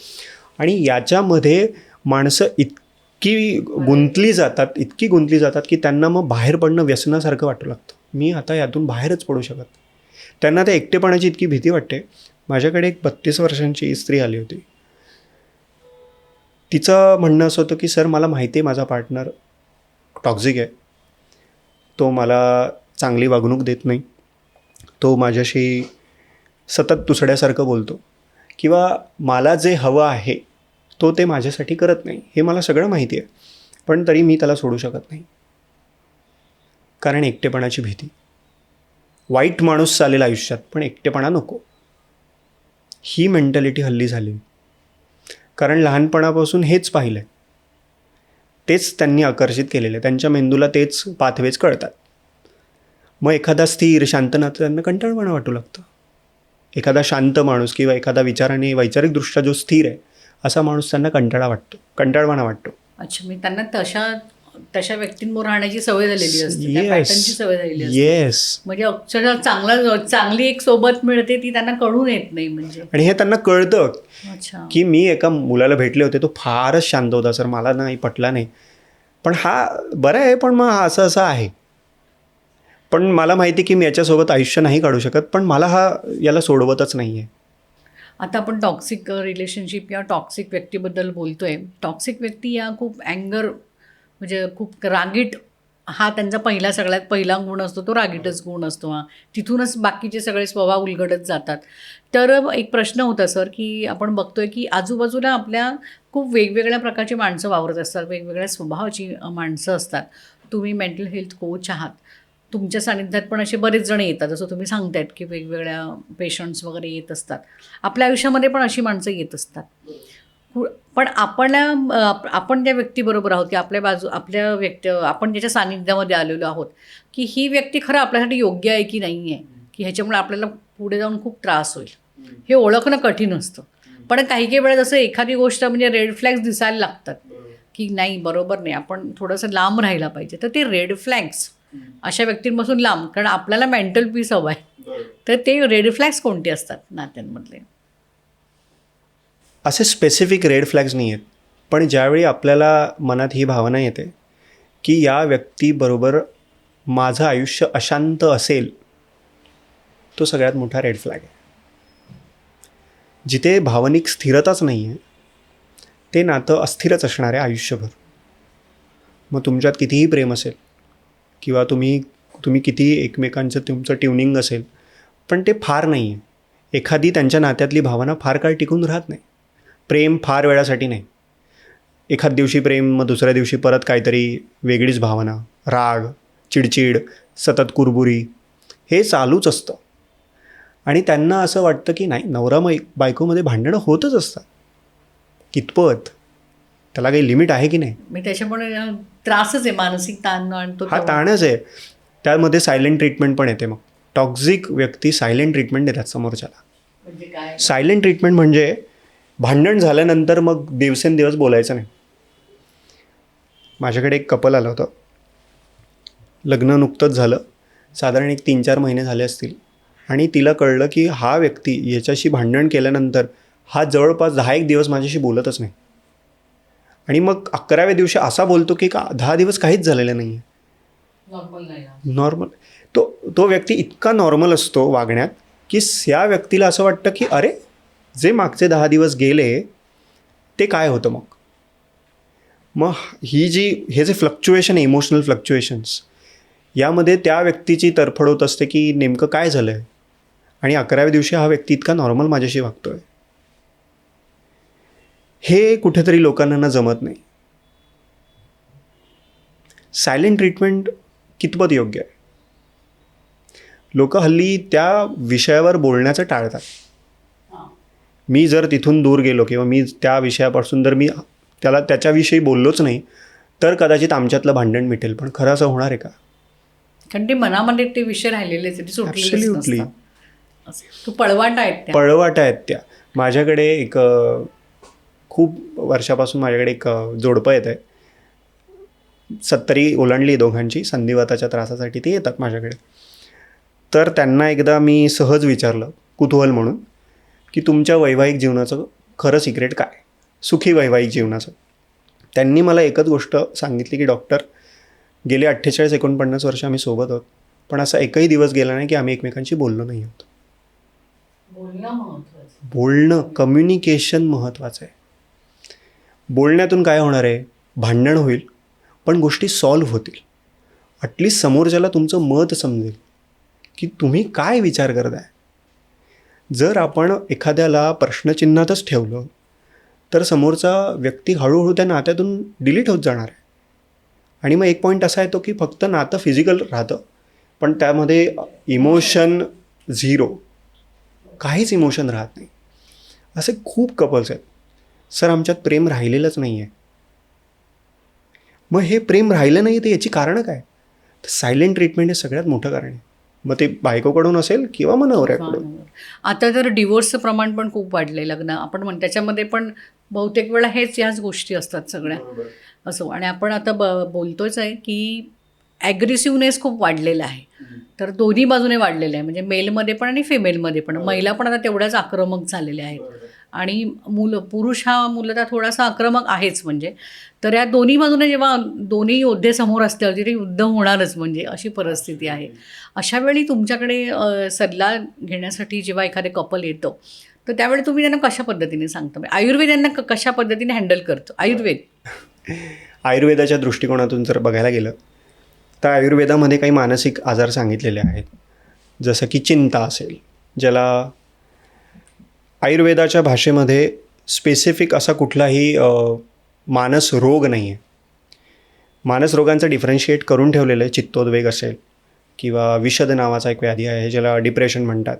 S2: आणि याच्यामध्ये माणसं इतकी गुंतली जातात की त्यांना मग बाहेर पडणं व्यसनासारखं वाटू लागतं. मी आता यातून बाहेरच पडू शकत. त्यांना त्या एकटेपणाची इतकी भीती वाटते. माझ्याकडे एक 32 वर्षांची स्त्री आली होती. तिचं म्हणणं असं होतं की सर मला माहिती आहे माझा पार्टनर टॉक्झिक आहे, तो मला चांगली वागणूक देत नाही, तो माझ्याशी सतत तुसड्यासारखं बोलतो किंवा मला जे हवं आहे तो ते माझ्यासाठी करत नाही, हे मला सगळं माहिती आहे, पण तरी मी त्याला सोडू शकत नाही कारण एकटेपणाची भीती. वाईट माणूस चालेल आयुष्यात पण एकटेपणा नको, ही मेंटॅलिटी हल्ली झाली. कारण लहानपणापासून हेच पाहिलं आहे, तेच त्यांनी आकर्षित केलेलं आहे, त्यांच्या मेंदूला तेच पाथवेज कळतात. मग एखादा स्थिर शांत नातं त्यांना कंटाळवाणं वाटू लागतं. एखादा शांत माणूस किंवा एखादा विचाराने वैचारिकदृष्ट्या जो स्थिर आहे असा माणूस त्यांना कंटाळवाणा वाटतो.
S1: अच्छा, मी त्यांना तशा व्यक्तींवर राहण्याची सवय झालेली असते, त्या पॅटर्नची सवय झालेली असते.
S2: येस,
S1: म्हणजे अक्षरशः चांगली एक सोबत मिळते ती त्यांना कळून येत नाही म्हणजे.
S2: आणि हे त्यांना कळतं.
S1: अच्छा,
S2: की मी एका मुलाला भेटले होते, तो फारच शांत होता सर, मला नाही पटला नाही, पण हा बरं आहे, पण मग हा असं आहे, पण मला माहिती की मी याच्यासोबत आयुष्य नाही काढू शकत, पण मला याला सोडवतच नाही आहे.
S1: आता आपण टॉक्सिक रिलेशनशिप किंवा टॉक्सिक व्यक्तीबद्दल बोलतोय. टॉक्सिक व्यक्ती या खूप म्हणजे खूप रागीट, हा त्यांचा सगळ्यात पहिला गुण असतो, तो रागीटच गुण असतो. तिथूनच बाकीचे सगळे स्वभाव उलगडत जातात. तर एक प्रश्न होता सर की आपण बघतोय की आजूबाजूला आपल्या खूप वेगवेगळ्या प्रकारची माणसं वावरत असतात, वेगवेगळ्या स्वभावाची माणसं असतात. तुम्ही मेंटल हेल्थ कोच आहात, तुमच्या सानिध्यात पण असे बरेच जण येतात, जसं तुम्ही सांगतायत की वेगवेगळ्या पेशंट्स वगैरे येत असतात. आपल्या आयुष्यामध्ये पण अशी माणसं येत असतात. पण आपण त्या व्यक्तीबरोबर आहोत की आपण ज्याच्या सानिध्यामध्ये आलेलो आहोत की ही व्यक्ती खरं आपल्यासाठी योग्य आहे की नाही आहे, की ह्याच्यामुळे आपल्याला पुढे जाऊन खूप त्रास होईल, हे ओळखणं कठीण असतं. पण काही वेळा जसं एखादी गोष्ट म्हणजे रेड फ्लॅग्स दिसायला लागतात की नाही बरोबर नाही, आपण थोडंसं लांब राहायला पाहिजे. तर ते रेड फ्लॅग्स अशा व्यक्तींपासून लांब, कारण आपल्याला मेंटल पीस हवं आहे. तर ते रेड फ्लॅग्स कोणते असतात नात्यांमधले?
S2: असे स्पेसिफिक रेड फ्लॅग्स नाही आहेत, पण ज्यावेळी आपल्याला मनात ही भावना येते की या व्यक्तीबरोबर माझं आयुष्य अशांत असेल, तो सगळ्यात मोठा रेड फ्लॅग आहे. जिथे भावनिक स्थिरताच नाही आहे ते नातं अस्थिरच असणार आहे आयुष्यभर. मग तुमच्यात कितीही प्रेम असेल किंवा तुम्ही कितीही एकमेकांचं तुमचं ट्युनिंग असेल, पण ते फार नाही आहे. एखादी त्यांच्या नात्यातली भावना फार काळ टिकून राहत नाही. प्रेम फार वेळासाठी नाही. एखाद दिवशी प्रेम, मग दुसऱ्या दिवशी परत काहीतरी वेगळीच भावना, राग, चिडचिड, सतत कुरबुरी, हे चालूच असतं. आणि त्यांना असं वाटतं की नाही, नवरा बायकोमध्ये भांडणं होतच असतात. कितपत त्याला काही लिमिट आहे की नाही?
S1: मी त्याच्यामुळे त्रासच आहे, मानसिक ताण आणतो.
S2: हा ताणच आहे. त्यामध्ये सायलेंट ट्रीटमेंट पण येते. मग टॉक्झिक व्यक्ती सायलेंट ट्रीटमेंट देतात समोरच्याला.
S1: म्हणजे काय?
S2: सायलेंट ट्रीटमेंट म्हणजे भांडण झाल्यानंतर मग दिवसेंदिवस बोलायचं नाही. माझ्याकडे एक कपल आलं होतं. लग्न नुकतंच झालं, साधारण एक 3-4 महिने झाले असतील. आणि तिला कळलं की हा व्यक्ती याच्याशी भांडण केल्यानंतर हा जवळपास 10-1 दिवस माझ्याशी बोलतच नाही. आणि मग 11व्या दिवशी असा बोलतो की 10 दिवस काहीच झालेलं नाही आहे.
S1: नॉर्मल नाही.
S2: नॉर्मल. तो व्यक्ती इतका नॉर्मल असतो वागण्यात की त्या व्यक्तीला असं वाटतं की अरे, जे मागचे 10 दिवस गेले ते काय होतं मग. मग हे जे फ्लक्च्युएशन आहे, इमोशनल फ्लक्च्युएशन्स, यामध्ये त्या व्यक्तीची तरफड होत असते की नेमकं काय झालं आहे. आणि 11व्या दिवशी हा व्यक्ती इतका नॉर्मल माझ्याशी वागतो आहे. हे कुठेतरी लोकांना जमत नाही. सायलेंट ट्रीटमेंट कितपत योग्य आहे? लोक हल्ली त्या विषयावर बोलण्याचं टाळतात. मी जर तिथून दूर गेलो किंवा मी त्या विषयापासून जर मी त्याच्याविषयी बोललोच नाही तर कदाचित आमच्यातलं भांडण मिटेल. पण खरं असं होणार आहे का?
S1: कारण ते मनामध्ये ते विषय राहिलेलेच, ते सुटलेलेच
S2: ॲब्सोल्युटली.
S1: नसतात. तू पळवाट आहेत त्या.
S2: पळवाट आहेत त्या. माझ्याकडे एक खूप वर्षापासून माझ्याकडे एक जोडपं येत आहे. 70 ओलांडली दोघांची. संधिवाताच्या त्रासासाठी ते येतात माझ्याकडे. तर त्यांना एकदा मी सहज विचारलं, कुतूहल म्हणून, की तुमच्या वैवाहिक जीवनाचं खरं सिक्रेट काय, सुखी वैवाहिक जीवनाचं. त्यांनी मला एकच गोष्ट सांगितली की डॉक्टर, गेले 48-49 वर्ष आम्ही सोबत आहोत, पण असा एकही दिवस गेला नाही की आम्ही एकमेकांशी बोललो नाही आहोत. बोलणं, कम्युनिकेशन महत्त्वाचं आहे. बोलण्यातून काय होणार आहे? भांडण होईल, पण गोष्टी सॉल्व्ह होतील. ॲटलिस्ट समोरच्याला तुमचं मत समजेल की तुम्ही काय विचार करताय. जर आपण एखाद्याला प्रश्नचिन्हातच ठेवलं तर समोरचा व्यक्ती हळूहळू त्या नात्यातून डिलीट होत जाणार आहे. आणि मग एक पॉईंट असा येतो की फक्त नातं फिजिकल राहतं, पण त्यामध्ये इमोशन झिरो, काहीच इमोशन राहत नाही. असे खूप कपल्स आहेत. सर, आमच्यात प्रेम राहिलेलंच नाही आहे. मग हे प्रेम राहिलं नाही तर याची कारणं काय? तर सायलेंट ट्रीटमेंट हे सगळ्यात मोठं कारण आहे. मग ते बायकोकडून असेल किंवा मग नवऱ्याकडून.
S1: आता तर डिवोर्सचं प्रमाण पण खूप वाढलंय. लग्न आपण त्याच्यामध्ये पण बहुतेक वेळा ह्याच गोष्टी असतात सगळ्या असं. आणि आपण आता बोलतोच आहे की ॲग्रेसिव्हनेस खूप वाढलेला आहे. तर दोन्ही बाजूने वाढलेलं आहे, म्हणजे मेलमध्ये पण आणि फिमेलमध्ये पण. महिला पण आता तेवढ्याच आक्रमक झालेल्या आहेत. आणि पुरुष हा मूलतः थोडासा आक्रमक आहेच. म्हणजे तर या दोन्ही बाजूने जेव्हा दोन्ही योद्धे समोर असतील तरी युद्ध होणारच, म्हणजे अशी परिस्थिती आहे. अशा वेळी तुमच्याकडे सल्ला घेण्यासाठी जेव्हा एखादे कपल येतं तर त्यावेळी तुम्ही त्यांना कशा पद्धतीने सांगता? आयुर्वेद यांना कशा पद्धतीने हँडल करतो
S2: आयुर्वेदाच्या दृष्टिकोनातून जर बघायला गेलं तर आयुर्वेदामध्ये काही मानसिक आजार सांगितलेले आहेत. जसं की चिंता असेल, ज्याला आयुर्वेदाच्या भाषेमध्ये स्पेसिफिक असा कुठलाही मानस रोग नाही आहे. मानस रोगांचं डिफरन्शिएट करून ठेवलेलं आहे. चित्तोद्वेग असेल किंवा विषद नावाचा एक व्याधी आहे ज्याला डिप्रेशन म्हणतात,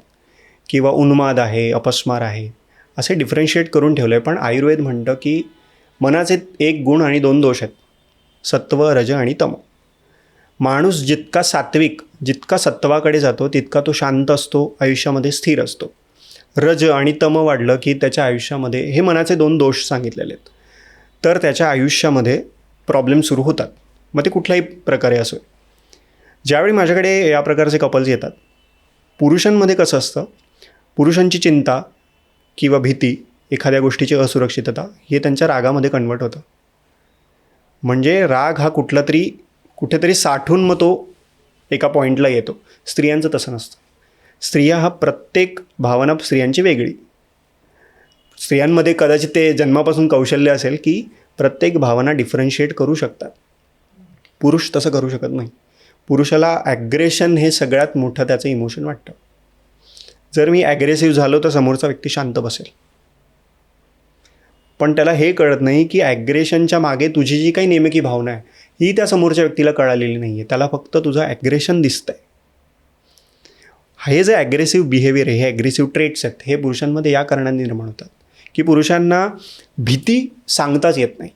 S2: किंवा उन्माद आहे, अपस्मार आहे, असे डिफरन्शिएट करून ठेवलं आहे. पण आयुर्वेद म्हणतं की मनाचे 1 गुण आणि 2 दोष आहेत, सत्व, रज आणि तम. माणूस जितका सात्विक, जितका सत्वाकडे जातो तितका तो शांत असतो, आयुष्यामध्ये स्थिर असतो. रज आणि तम वाढलं की त्याच्या आयुष्यामध्ये, हे मनाचे 2 दोष सांगितलेले आहेत, तर त्याच्या आयुष्यामध्ये प्रॉब्लेम सुरू होतात. मग ते कुठल्याही प्रकारे असो. ज्यावेळी माझ्याकडे या प्रकारचे कपल्स येतात, पुरुषांमध्ये कसं असतं, पुरुषांची चिंता किंवा भीती, एखाद्या गोष्टीची असुरक्षितता, हे त्यांच्या रागामध्ये कन्वर्ट होतं. म्हणजे राग हा कुठेतरी साठून मग तो एका पॉईंटला येतो. स्त्रियांचं तसं नसतं. स्त्रिया हा प्रत्येक भावना स्त्रियांची वेगळी. स्त्रियांमध्ये कदाचित ते जन्मापासून कौशल्य असेल की प्रत्येक भावना डिफरन्शिएट करू शकतात. पुरुष तसं करू शकत नाही. पुरुषाला ॲग्रेशन हे सगळ्यात मोठं त्याचं इमोशन वाटतं. जर मी ॲग्रेसिव्ह झालो तर समोरचा व्यक्ती शांत बसेल. पण त्याला हे कळत नाही की ॲग्रेशनच्या मागे तुझी जी काही नेमकी भावना आहे ही त्या समोरच्या व्यक्तीला कळालेली नाही आहे. त्याला फक्त तुझं ॲग्रेशन दिसतं आहे. हे जे ॲग्रेसिव्ह बिहेवियर आहे, हे ॲग्रेसिव्ह ट्रेट्स आहेत, हे पुरुषांमध्ये या कारणाने निर्माण होतात की पुरुषांना भीती सांगताच येत नाही.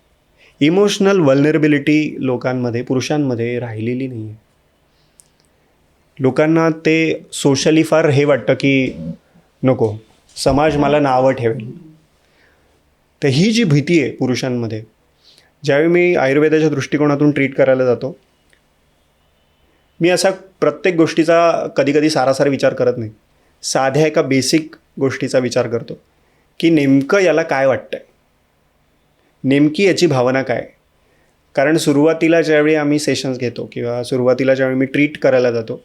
S2: इमोशनल वल्नरेबिलिटी लोकांमध्ये, पुरुषांमध्ये राहिलेली नाही आहे. लोकांना ते सोशली फार हे वाटतं की नको, समाज मला नावं ठेवेल. तर ही जी भीती आहे पुरुषांमध्ये, ज्यावेळी मी आयुर्वेदाच्या दृष्टिकोनातून ट्रीट करायला जातो, मी असा प्रत्येक गोष्टीचा कधी सारासार विचार करत नाही. साध्या एका बेसिक गोष्टीचा विचार करतो की नेमकं याला काय वाटतं आहे, नेमकी याची भावना काय. कारण सुरुवातीला ज्यावेळी आम्ही सेशन्स घेतो किंवा सुरुवातीला ज्यावेळी मी ट्रीट करायला जातो,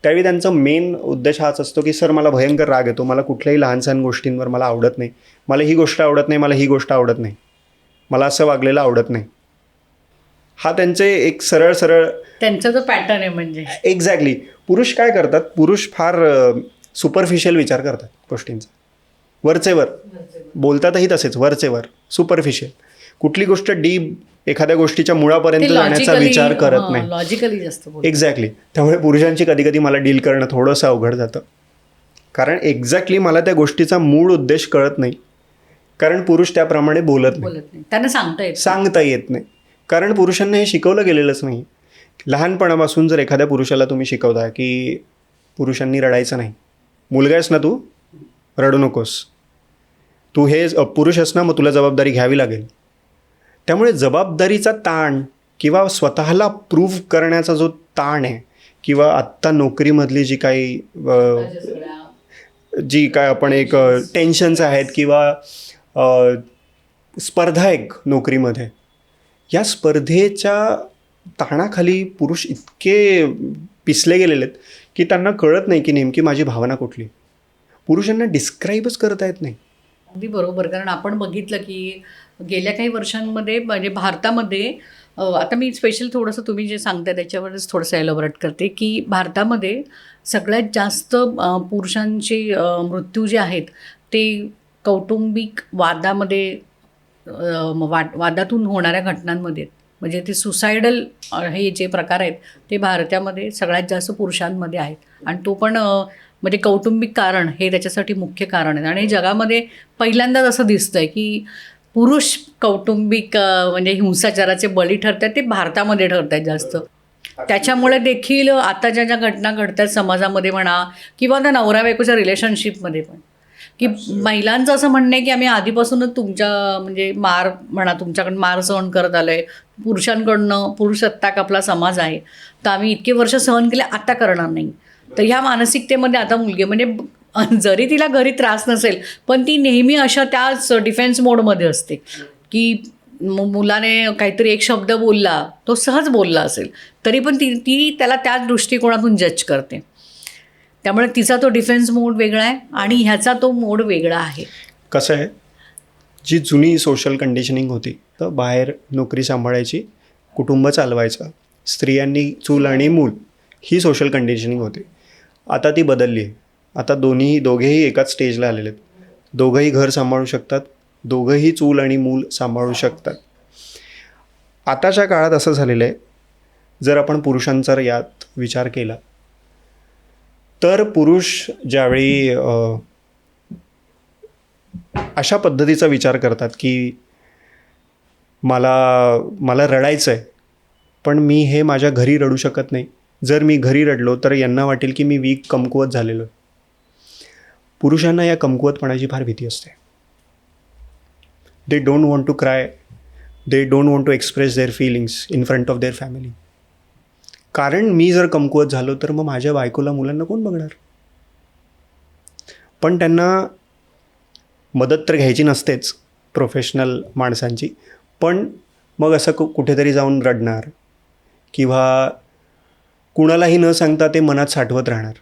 S2: त्यावेळी त्यांचा मेन उद्देश हाच असतो की सर मला भयंकर राग येतो, मला कुठल्याही लहान सहान गोष्टींवर मला आवडत नाही, मला ही गोष्ट आवडत नाही, मला ही गोष्ट आवडत नाही, मला असं वागलेलं आवडत नाही. हा त्यांचे एक सरळ
S1: त्यांचा जो पॅटर्न आहे. म्हणजे
S2: एक्झॅक्टली. पुरुष काय करतात, पुरुष फार सुपरफिशियल विचार करतात गोष्टींचा, वरचेवर बोलतातही तसेच, वरचेवर सुपरफिशियल. कुठली गोष्ट डीप एखाद्या गोष्टीच्या मुळापर्यंत जाण्याचा विचार करत नाही,
S1: लॉजिकली जास्त.
S2: एक्झॅक्टली. त्यामुळे पुरुषांची कधी मला डील करणं थोडंसं अवघड जातं, कारण एक्झॅक्टली मला त्या गोष्टीचा मूळ उद्देश कळत नाही, कारण पुरुष त्याप्रमाणे बोलत नाही,
S1: त्यांना सांगता येत
S2: नाही. कारण पुरुषांना हे शिकवलं गेलेलंच नाही. लहानपणापासून जर एखाद्या पुरुषाला तुम्ही शिकवता की पुरुषांनी रडायचं नाही, मुलगा आहेस ना तू, रडू नकोस, तू हे पुरुष आहेस ना, मग तुला जबाबदारी घ्यावी लागेल. त्यामुळे जबाबदारीचा ताण किंवा स्वतःला प्रूव्ह करण्याचा जो ताण आहे, किंवा आत्ता नोकरीमधली जी काय आपण एक टेन्शन्स आहेत किंवा स्पर्धा एक नोकरीमध्ये, या स्पर्धेच्या ताणाखाली पुरुष इतके पिसले गेलेले आहेत की त्यांना कळत नाही की नेमकी माझी भावना कुठली. पुरुषांना डिस्क्राईबच करता येत नाही.
S1: अगदी बरोबर. कारण आपण बघितलं की गेल्या काही वर्षांमध्ये म्हणजे भारतामध्ये, आता मी स्पेशल थोडंसं तुम्ही जे सांगताय त्याच्यावरच थोडंसं एलॅबोरेट करते की भारतामध्ये सगळ्यात जास्त पुरुषांचे मृत्यू जे आहेत ते कौटुंबिक वादामध्ये, वादातून होणाऱ्या घटनांमध्ये. म्हणजे ते सुसायडल हे जे प्रकार आहेत ते भारतामध्ये सगळ्यात जास्त पुरुषांमध्ये आहेत, आणि तो पण म्हणजे कौटुंबिक कारण हे त्याच्यासाठी मुख्य कारण आहे. आणि जगामध्ये पहिल्यांदाच असं दिसतंय की पुरुष कौटुंबिक म्हणजे हिंसाचाराचे बळी ठरत आहेत, ते भारतामध्ये ठरत आहेत जास्त. त्याच्यामुळे देखील आता ज्या घटना घडतात समाजामध्ये म्हणा, किंवा त्या नवरा बायकोच्या रिलेशनशिपमध्ये पण, की महिलांचं असं म्हणणं आहे की आम्ही आधीपासूनच म्हणजे मार म्हणा, तुमच्याकडून मार सहन करत आलो आहे, पुरुषांकडनं, पुरुषसत्ताक आपला समाज आहे, तर आम्ही इतके वर्ष सहन केले, आता करणार नाही. तर ह्या मानसिकतेमध्ये आता मुलगी म्हणजे जरी तिला घरी त्रास नसेल, पण ती नेहमी अशा त्याच डिफेन्स मोडमध्ये असते की मुलाने काहीतरी एक शब्द बोलला, तो सहज बोलला असेल तरी पण ती त्याला त्याच दृष्टिकोनातून जज करते. त्यामुळे तिचा तो डिफेन्स मोड वेगळा आहे आणि ह्याचा तो मोड वेगळा आहे.
S2: कसं आहे, जी जुनी सोशल कंडिशनिंग होती, तर बाहेर नोकरी सांभाळायची, कुटुंब चालवायचं, स्त्रियांनी चूल आणि मूल, ही सोशल कंडिशनिंग होती. आता ती बदलली आहे. आता दोघेही एकाच स्टेजला आलेले आहेत. दोघंही घर सांभाळू शकतात, दोघंही चूल आणि मूल सांभाळू शकतात. आताच्या काळात असं झालेलं आहे, जर आपण पुरुषांचा यात विचार केला तर पुरुष ज्यावेळी अशा पद्धतीचा विचार करतात की मला रडायचं आहे, पण मी हे माझ्या घरी रडू शकत नाही. जर मी घरी रडलो तर यांना वाटेल की मी वीक, कमकुवत झालेलो. पुरुषांना या कमकुवतपणाची फार भीती असते. They don't want to cry, they don't want to express their feelings in front of their family. कारण मी जर कमकुवत झालो तर मग माझ्या बायकोला, मुलांना कोण बघणार. पण त्यांना मदत तर घ्यायची नसतेच प्रोफेशनल माणसांची, पण मग असं कुठेतरी जाऊन रडणार किंवा कुणालाही न सांगता ते मनात साठवत राहणार.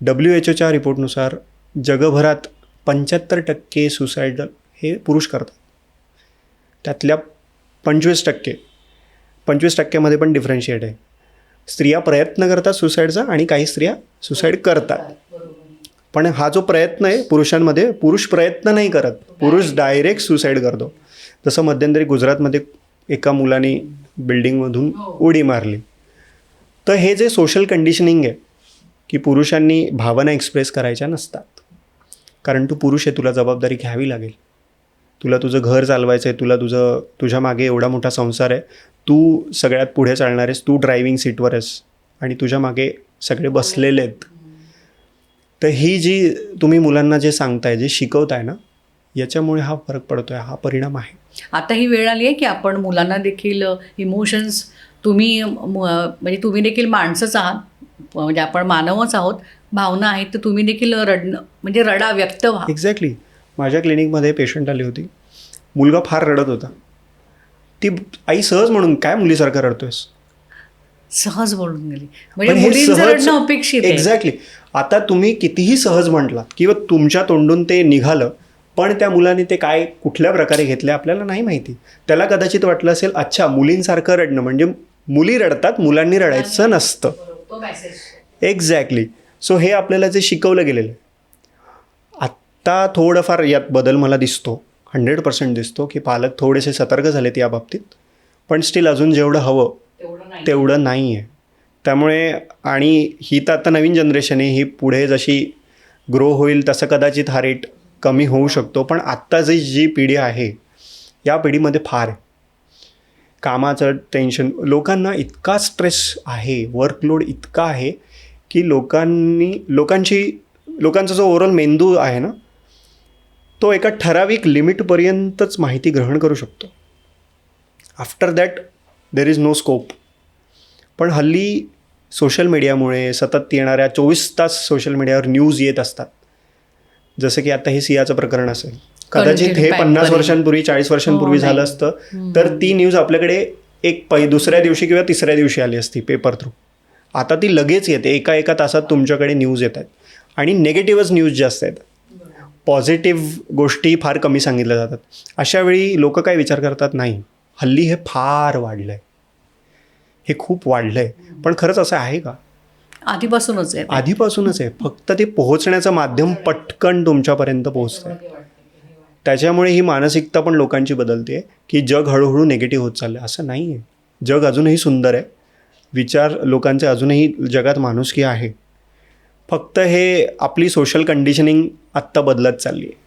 S2: WHO रिपोर्टनुसार जगभरात 75% सुसाईडल हे पुरुष करतात. त्यातल्या 25%मध्ये पण डिफरन्शिएट आहे. स्त्रिया प्रयत्न करतात सुसाईडचा आणि काही स्त्रिया सुसाईड करतात. पण हा जो प्रयत्न आहे पुरुषांमध्ये, पुरुष प्रयत्न नाही करत, पुरुष डायरेक्ट सुसाईड करतो. जसं मध्यंतरी गुजरातमध्ये एका मुलाने बिल्डिंगमधून उडी मारली. तर हे जे सोशल कंडिशनिंग आहे की पुरुषांनी भावना एक्सप्रेस करायच्या नसतात. कारण तू पुरुष आहे, तुला जबाबदारी घ्यावी लागेल. तुला तुझं घर चालवायचं आहे, तुझ्या मागे एवढा मोठा संसार आहे, तू सगळ्यात पुढे चालणार आहेस, तू ड्रायव्हिंग सीटवर आहेस आणि तुझ्या मागे सगळे बसलेले आहेत. तर ही जी तुम्ही मुलांना जे सांगताय, जे शिकवताय ना, याच्यामुळे हा फरक पडतोय, हा परिणाम आहे.
S1: आता ही वेळ आली आहे की आपण मुलांना देखील इमोशन्स, म्हणजे तुम्ही देखील माणसंच आहात, म्हणजे आपण मानवच आहोत, भावना आहेत, तर तुम्ही देखील रडणं म्हणजे रडा, व्यक्त व्हा.
S2: एक्झॅक्टली. माझ्या क्लिनिकमध्ये पेशंट आली होती, मुलगा फार रडत होता. ती आई सहज म्हणून, काय मुलीसारखं रडतोयस,
S1: सहज बोलून गेली. म्हणजे मुलींचं रडणं अपेक्षित आहे.
S2: एक्झॅक्टली. आता तुम्ही कितीही सहज म्हटलात किंवा तुमच्या तोंडून ते निघालं, पण त्या मुलाने ते काय कुठल्या प्रकारे घेतले आपल्याला नाही माहिती. त्याला कदाचित वाटलं असेल, अच्छा मुलींसारखं रडणं म्हणजे मुली रडतात, मुलांनी रडायचं नसतं. एक्झॅक्टली. सो हे आपल्याला जे शिकवलं गेलेलं आहे, आत्ता थोडंफार यात बदल मला दिसतो, 100% दिसतो, की पालक थोडेसे सतर्क झालेत या बाबतीत, पण स्टील अजून जेवढं हवं तेवढं नाही आहे. त्यामुळे आणि ही तर आता नवीन जनरेशन आहे, ही पुढे जशी ग्रो होईल तसं कदाचित हा रेट कमी होऊ शकतो. पण आत्ता जी पिढी आहे, या पिढीमध्ये फार आहे. कामाचं टेन्शन, लोकांना इतका स्ट्रेस आहे, वर्कलोड इतका आहे की लोकांचा जो ओव्हरऑल मेंदू आहे ना, तो एका ठराविक लिमिटपर्यंतच माहिती ग्रहण करू शकतो. After that there is no scope. पण हल्ली सोशल मीडियामुळे सतत येणाऱ्या 24 तास सोशल मीडियावर न्यूज येत असतात. जसं की आता हे सियाचं प्रकरण असेल, कदाचित हे 50 वर्षांपूर्वी 40 वर्षांपूर्वी झालं असतं तर ती न्यूज आपल्याकडे दुसऱ्या दिवशी किंवा तिसऱ्या दिवशी आली असती पेपर थ्रू. आता ती लगेच येते, एका तासात तुमच्याकडे न्यूज येत आहेत. आणि निगेटिव्हच न्यूज जास्त आहेत, पॉझिटिव्ह गोष्टी फार कमी सांगितल्या जातात. अशा वेळी लोक काय विचार करतात, नाही हल्ली हे फार वाढलं आहे, हे खूप वाढलं आहे. पण खरंच असं आहे का?
S1: आधीपासूनच
S2: आहे. फक्त ते पोहोचण्याचं माध्यम पटकन तुमच्यापर्यंत पोहोचतं आहे. त्याच्यामुळे ही मानसिकता पण लोकांची बदलते की जग हळूहळू निगेटिव्ह होत चाललं आहे. असं नाही आहे. जग अजूनही सुंदर आहे, विचार लोकांचे अजूनही जगात माणुसकी आहे. फक्त हे आपली सोशल कंडिशनिंग आत्ता बदलत चालली आहे.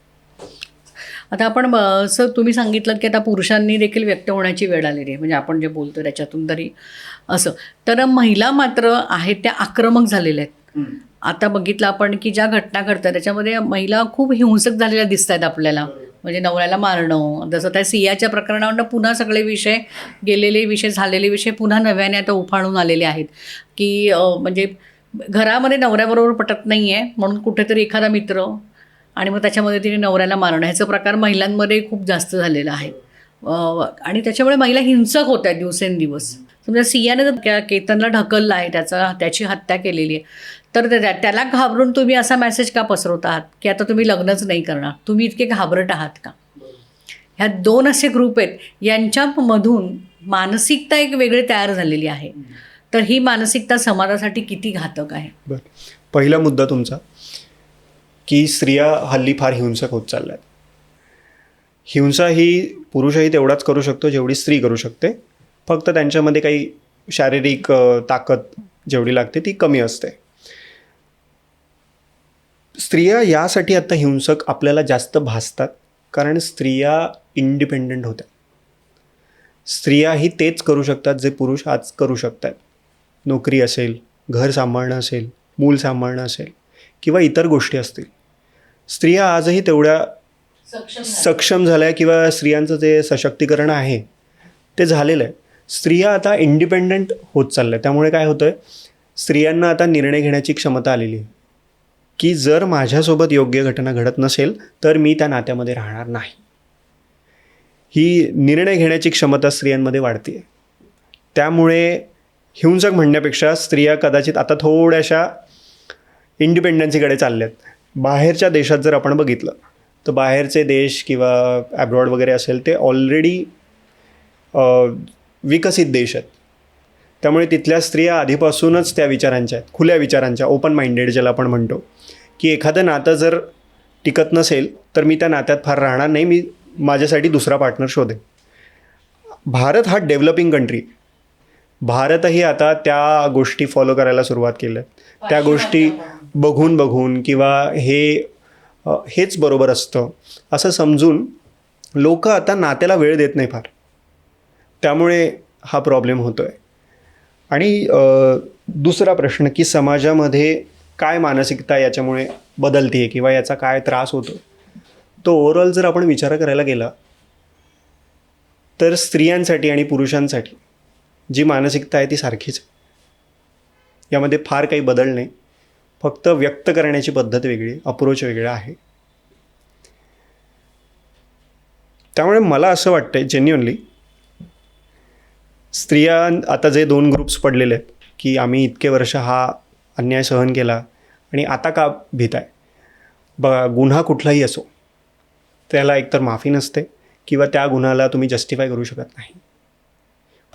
S1: आता आपण सर तुम्ही सांगितलं की आता पुरुषांनी देखील व्यक्त होण्याची वेळ आलेली आहे, म्हणजे आपण जे बोलतो त्याच्यातून तरी असं. तर महिला मात्र आहेत त्या आक्रमक झालेल्या आहेत. आता बघितलं आपण की ज्या घटना घडतात त्याच्यामध्ये महिला खूप हिंसक झालेल्या दिसत आहेत आपल्याला. म्हणजे नवऱ्याला मारणं, जसं त्या सियाच्या प्रकरणावरनं पुन्हा सगळे विषय, गेलेले विषय, झालेले विषय पुन्हा नव्याने आता उफाळून आलेले आहेत की म्हणजे घरामध्ये नवऱ्याबरोबर पटत नाही आहे म्हणून कुठेतरी एखादा मित्र आणि मग त्याच्यामध्ये तिने नवऱ्याला मारणं, ह्याचा प्रकार महिलांमध्ये खूप जास्त झालेला आहे. आणि त्याच्यामुळे महिला हिंसक होत आहेत दिवसेंदिवस. समजा सियाने जर केतनला ढकललं आहे, त्याची हत्या केलेली आहे, तर त्याला घाबरून तुम्ही असा मेसेज का पसरवत आहात की आता तुम्ही लग्नच नाही करणार, तुम्ही इतके घाबरट आहात का? ह्या दोन असे ग्रुप आहेत, यांच्यामधून मानसिकता एक वेगळी तयार झालेली आहे. तर ही मानसिकता समाजासाठी किती घातक आहे?
S2: बरं, पहिला मुद्दा तुमचा की स्त्रिया हल्ली फार हिंसक होत चालल्या आहेत. हिंसा ही पुरुषही तेवढाच करू शकतो जेवढी स्त्री करू शकते, फक्त त्यांच्यामध्ये काही शारीरिक ताकद जेवढी लागते ती कमी असते. स्त्रिया यासाठी आत्ता हिंसक आपल्याला जास्त भासतात कारण स्त्रिया इंडिपेंडंट होत्या. स्त्रियाही तेच करू शकतात जे पुरुष आज करू शकतात. नोकरी असेल, घर सांभाळणं असेल, मूल सांभाळणं असेल किंवा इतर गोष्टी असतील. स्त्रिया आजही तेवढ्या सक्षम झाल्या किंवा स्त्रियांचं जे सशक्तीकरण आहे ते झालेलं आहे. स्त्रिया आता इंडिपेंडंट होत चालल्या. त्यामुळे काय होतं आहे, स्त्रियांना आता निर्णय घेण्याची क्षमता आलेली आहे की जर माझ्यासोबत योग्य घटना घडत नसेल तर मी त्या नात्यामध्ये राहणार नाही. ही निर्णय घेण्याची क्षमता स्त्रियांमध्ये वाढते आहे. त्यामुळे हिंसक म्हणण्यापेक्षा स्त्रिया कदाचित आता थोड्याशा इंडिपेंडन्सीकडे चालल्यात. बाहेरच्या देशात जर आपण बघितलं तर बाहेरचे देश किंवा ॲब्रॉड वगैरे असेल ते ऑलरेडी विकसित देश आहेत. त्यामुळे तिथल्या स्त्रिया आधीपासूनच त्या विचारांच्या आहेत, खुल्या विचारांच्या, ओपन माइंडेड ज्याला आपण म्हणतो, की एखादं नातं जर टिकत नसेल तर मी त्या नात्यात फार राहणार नाही, मी माझ्यासाठी दुसरा पार्टनर शोधेन. भारत हा डेव्हलपिंग कंट्री, भारतही आता त्या गोष्टी फॉलो करायला सुरुवात केल्या. त्या गोष्टी बघून किंवा हेच बरोबर असतं असं समजून लोक आता नात्याला वेळ देत नाही फार. त्यामुळे हा प्रॉब्लेम होतो आहे. आणि दुसरा प्रश्न की समाजामध्ये काय मानसिकता याच्यामुळे बदलते आहे किंवा याचा काय त्रास होतो, तो ओव्हरऑल जर आपण विचार करायला गेला तर स्त्रियांसाठी आणि पुरुषांसाठी जी मानसिकता आहे ती सारखीच आहे. यामध्ये फार काही बदल नाही, फक्त व्यक्त करण्याची पद्धत वेगळी, अप्रोच वेगळा आहे. त्यामुळे मला असं वाटतं जेन्युअनली स्त्रिया आता जे 2 ग्रुप्स पडलेले आहेत की आम्ही इतके वर्ष हा अन्याय सहन केला आणि आता का भीत आहे. गुन्हा कुठलाही असो त्याला एकतर माफी नसते किंवा त्या गुन्ह्याला तुम्ही जस्टिफाय करू शकत नाही.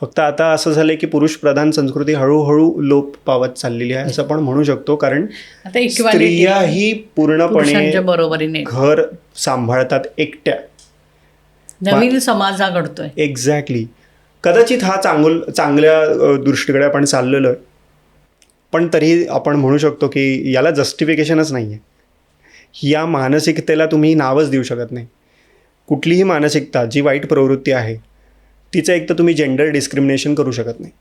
S2: फक्त आता असं झालं की पुरुष प्रधान संस्कृती हळूहळू लोप पावत चाललेली आहे असं आपण म्हणू शकतो. कारण
S1: आता equality
S2: स्त्रियाही पूर्णपणे
S1: पुरुषांच्या बरोबरीने
S2: घर सांभाळतात एकट्या.
S1: नवीन समाज हा घडतोय.
S2: एक्झॅक्टली. कदाचित हा चांगल्या दृष्टीकडे आपण चाललेलो आहे, पण तरी आपण म्हणू शकतो की याला जस्टिफिकेशनच नाही आहे. या मानसिकतेला तुम्ही नावच देऊ शकत नाही. कुठलीही मानसिकता जी वाईट प्रवृत्ती आहे तिचं एक तर तुम्ही जेंडर डिस्क्रिमिनेशन करू शकत नाही.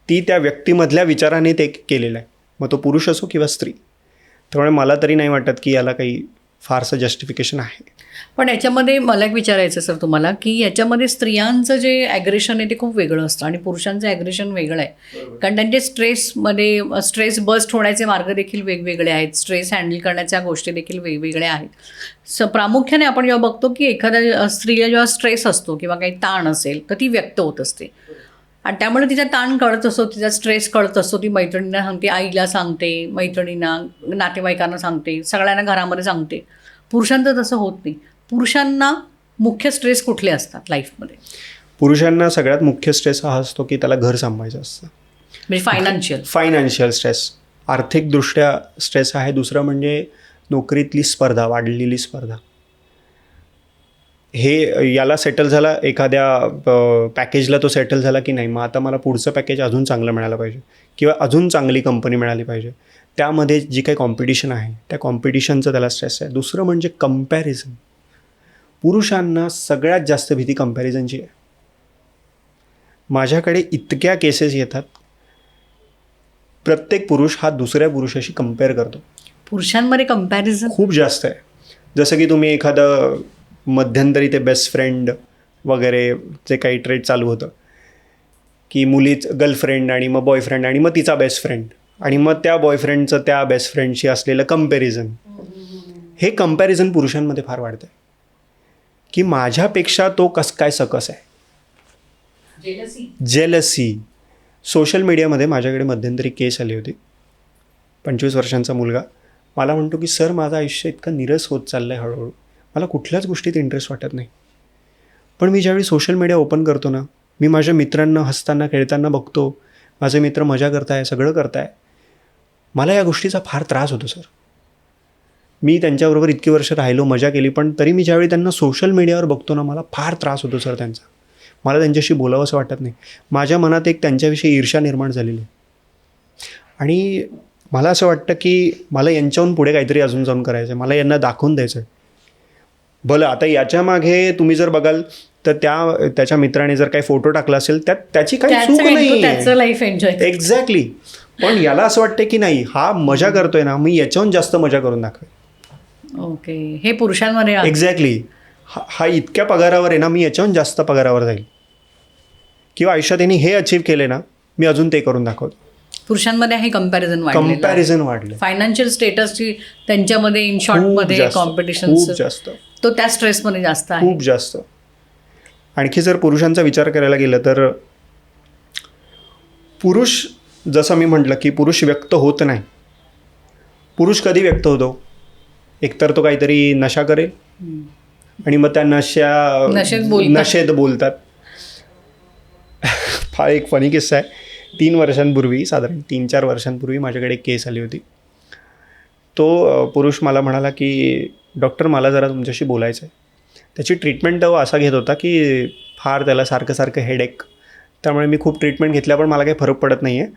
S2: ती त्या व्यक्तीमधल्या विचाराने ते केलेलं आहे, मग तो पुरुष असो किंवा स्त्री. त्यामुळे मला तरी नाही वाटत की याला काही फारसं जस्टिफिकेशन आहे.
S1: पण याच्यामध्ये मला एक विचारायचं सर तुम्हाला की याच्यामध्ये स्त्रियांचं जे ॲग्रेशन आहे ते खूप वेगळं असतं आणि पुरुषांचं ॲग्रेशन वेगळं आहे. कारण त्यांचे स्ट्रेस बस्ट होण्याचे मार्ग देखील वेगवेगळे आहेत. स्ट्रेस हँडल करण्याच्या गोष्टी देखील वेगवेगळ्या आहेत. प्रामुख्याने आपण जेव्हा बघतो की एखाद्या स्त्रीला जेव्हा स्ट्रेस असतो किंवा काही ताण असेल तर ती व्यक्त होत असते आणि त्यामुळे तिचा ताण कळत असतो, तिचा स्ट्रेस कळत असतो. ती मैत्रिणींना सांगते, आईला सांगते, मैत्रिणींना, नातेवाईकांना सांगते, सगळ्यांना घरामध्ये सांगते. पुरुषांचं तसं होत नाही. पुरुषांना मुख्य स्ट्रेस कुठले असतात लाईफमध्ये?
S2: पुरुषांना सगळ्यात मुख्य स्ट्रेस हा असतो की त्याला घर सांभाळायचं असतं,
S1: म्हणजे फायनान्शियल
S2: स्ट्रेस, आर्थिकदृष्ट्या स्ट्रेस आहे. दुसरं म्हणजे नोकरीतली स्पर्धा, वाढलेली स्पर्धा. हे याला सेटल झाला, एखाद्या पॅकेजला तो सेटल झाला की नाही, मग आता मला पुढचं पॅकेज अजून चांगलं मिळालं पाहिजे किंवा अजून चांगली कंपनी मिळाली पाहिजे. त्यामध्ये जी काही कॉम्पिटिशन आहे त्या कॉम्पिटिशनचं त्याला स्ट्रेस आहे. दुसरं म्हणजे कंपॅरिझन. पुरुषांना सगळ्यात जास्त भीती कंपॅरिझनची आहे. माझ्याकडे इतक्या केसेस येतात, प्रत्येक पुरुष हा दुसऱ्या पुरुषाशी कंपेअर करतो.
S1: पुरुषांमध्ये कंपॅरिझन
S2: खूप जास्त आहे. जसं की तुम्ही एखादं मध्यंतरी ते बेस्ट फ्रेंड वगैरे जे काही ट्रेड चालू होतं की मुलीच गर्लफ्रेंड आणि मग बॉयफ्रेंड आणि मग तिचा बेस्ट फ्रेंड आणि मग त्या बॉयफ्रेंडचं त्या बेस्ट फ्रेंडशी असलेलं कंपॅरिझन. हे कंपॅरिझन पुरुषांमध्ये फार वाढतं की माझ्यापेक्षा तो कसं काय सकस आहे. जेलसी. सोशल मीडियामध्ये माझ्याकडे मध्यंतरी केस आली होती. 25 वर्षांचा मुलगा मला म्हणतो की सर माझं आयुष्य इतकं निरस होत चाललं आहे हळूहळू, मला कुठल्याच गोष्टीत इंटरेस्ट वाटत नाही. पण मी ज्यावेळी सोशल मीडिया ओपन करतो ना, मी माझ्या मित्रांना हसताना खेळताना बघतो, माझे मित्र मजा करताय, सगळं करताय, मला या गोष्टीचा फार त्रास होतो सर. मी त्यांच्याबरोबर इतकी वर्ष राहिलो, मजा केली, पण तरी मी ज्यावेळी त्यांना सोशल मीडियावर बघतो ना, मला फार त्रास होतो सर त्यांचा. मला त्यांच्याशी बोलावं असं वाटत नाही. माझ्या मनात एक त्यांच्याविषयी ईर्ष्या निर्माण झालेली आहे आणि मला असं वाटतं की मला यांच्याहून पुढे काहीतरी अजून जाऊन करायचं आहे, मला यांना दाखवून द्यायचं आहे. भलं आता याच्यामागे तुम्ही जर बघाल तर त्याच्या मित्राने जर काही फोटो टाकला असेल त्याची काही चूक नाही,
S1: त्याचं लाईफ एन्जॉय.
S2: एक्झॅक्टली. पण याला असं वाटतं की नाही, हा मजा करतोय ना, मी याच्याहून जास्त मजा करून दाखवेन.
S1: ओके, हे पुरुषांमध्ये
S2: एक्झॅक्टली. हा इतक्या पगारावर आहे ना, मी याच्याहून जास्त पगारावर जाईल किंवा आयुष्यात यांनी हे अचीव केले ना, मी अजून ते करून दाखवतो.
S1: पुरुषांमध्ये हे कंपॅरिझन
S2: वाढलं.
S1: फायनान्शियल स्टेटसची त्यांच्यामध्ये इन शॉर्टमध्ये कॉम्पिटिशन
S2: खूप जास्त,
S1: तो त्या स्ट्रेसमध्ये जास्त आहे,
S2: खूप जास्त. आणखी जर पुरुषांचा विचार करायला गेलं तर पुरुष, जसं मी म्हटलं की पुरुष व्यक्त होत नाही. पुरुष कधी व्यक्त होतो? एकतर तो काहीतरी नशा करेल आणि मग त्या नशेत बोलतात. फार एक फनी किस्सा आहे. 3 वर्षांपूर्वी, साधारण 3-4 वर्षांपूर्वी माझ्याकडे एक केस आली होती. तो पुरुष मला म्हणाला की डॉक्टर मला जरा तुमच्याशी बोलायचं आहे. त्याची ट्रीटमेंट तो असा घेत होता की फार त्याला सारखं हेडेक, त्यामुळे मी खूप ट्रीटमेंट घेतल्या पण मला काही फरक पडत नाही आहे.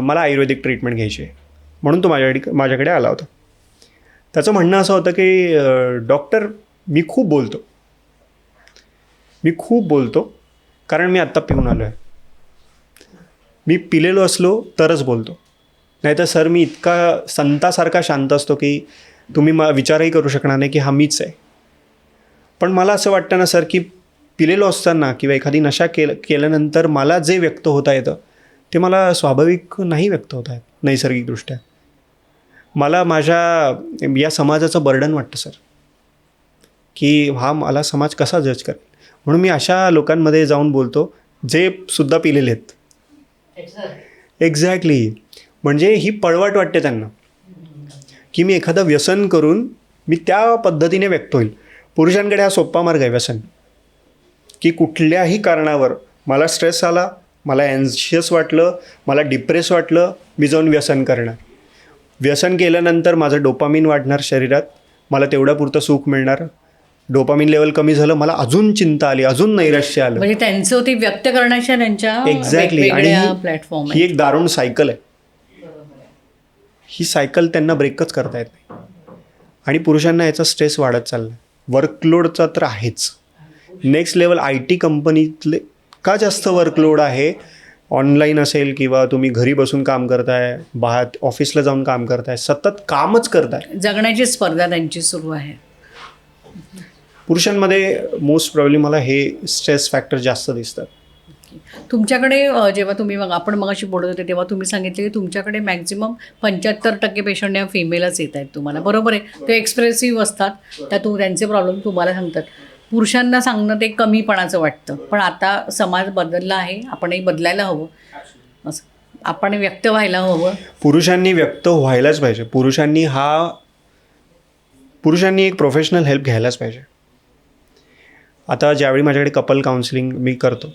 S2: मला आयुर्वेदिक ट्रीटमेंट घ्यायची आहे म्हणून तो माझ्याकडे आला होता. त्याचं म्हणणं असं होतं की डॉक्टर मी खूप बोलतो कारण मी आत्ता पिऊन आलो आहे. मी पिलेलो असलो तरच बोलतो, नाही तर सर मी इतका संतासारखा शांत असतो की तुम्ही विचारही करू शकणार नाही की हा मीच आहे. पण मला असं वाटतं ना सर की पिलेलो असताना किंवा एखादी नशा केल्यानंतर मला जे व्यक्त होता येतं ते मला स्वाभाविक नाही व्यक्त होत आहेत नैसर्गिकदृष्ट्या. मला माझ्या या समाजाचं बर्डन वाटतं सर की हा मला समाज कसा जज करेल. म्हणून मी अशा लोकांमध्ये जाऊन बोलतो जे सुद्धा पिलेले आहेत. एक्झॅक्टली. म्हणजे ही पळवाट वाटते त्यांना की मी एखादं व्यसन करून मी त्या पद्धतीने व्यक्त होईल. पुरुषांकडे हा सोपा मार्ग आहे व्यसन, की कुठल्याही कारणावर मला स्ट्रेस आला, मला अँशियस वाटलं, मला डिप्रेस वाटलं, मी जाऊन व्यसन करणार. व्यसन केल्यानंतर माझं डोपामिन वाढणार शरीरात, मला तेवढ्यापुरतं सुख मिळणार. डोपामिन लेवल कमी झालं, मला अजून चिंता आली, अजून नैराश्य आलं.
S1: म्हणजे त्यांचं ते व्यक्त करण्याच्या त्यांच्या
S2: एक्झॅक्टली. आणि
S1: प्लॅटफॉर्म
S2: ही एक दारुण सायकल आहे. ही सायकल त्यांना ब्रेकच करता येत नाही. आणि पुरुषांना याचा स्ट्रेस वाढत चालला. वर्कलोडचा तर आहेच. नेक्स्ट लेवल IT कंपनीतले का जास्त वर्कलोड आहे. ऑनलाईन असेल किंवा तुम्ही घरी बसून काम करताय, बाहेर ऑफिसला जाऊन काम करताय, सतत कामच करताय.
S1: जगण्याची स्पर्धा त्यांची सुरू आहे.
S2: पुरुषांमध्ये मोस्ट प्रॉब्लेम मला हे स्ट्रेस फॅक्टर जास्त दिसतात.
S1: तुमच्याकडे जेव्हा तुम्ही आपण मगाशी बोलत होते तेव्हा तुम्ही सांगितले की तुमच्याकडे मॅक्झिमम 75% पेशंट या फिमेलच येत आहेत तुम्हाला. बरोबर आहे. ते एक्सप्रेसिव्ह असतात, त्यांचे प्रॉब्लेम तुम्हाला सांगतात. पुरुषांना सांगणं ते कमीपणाचं वाटतं. पण आता समाज बदलला आहे, आपणही बदलायला हवं, असं आपण व्यक्त व्हायला हवं.
S2: पुरुषांनी व्यक्त व्हायलाच पाहिजे. पुरुषांनी एक प्रोफेशनल हेल्प घ्यायलाच पाहिजे. आता ज्यावेळी माझ्याकडे कपल काउन्सिलिंग मी करतो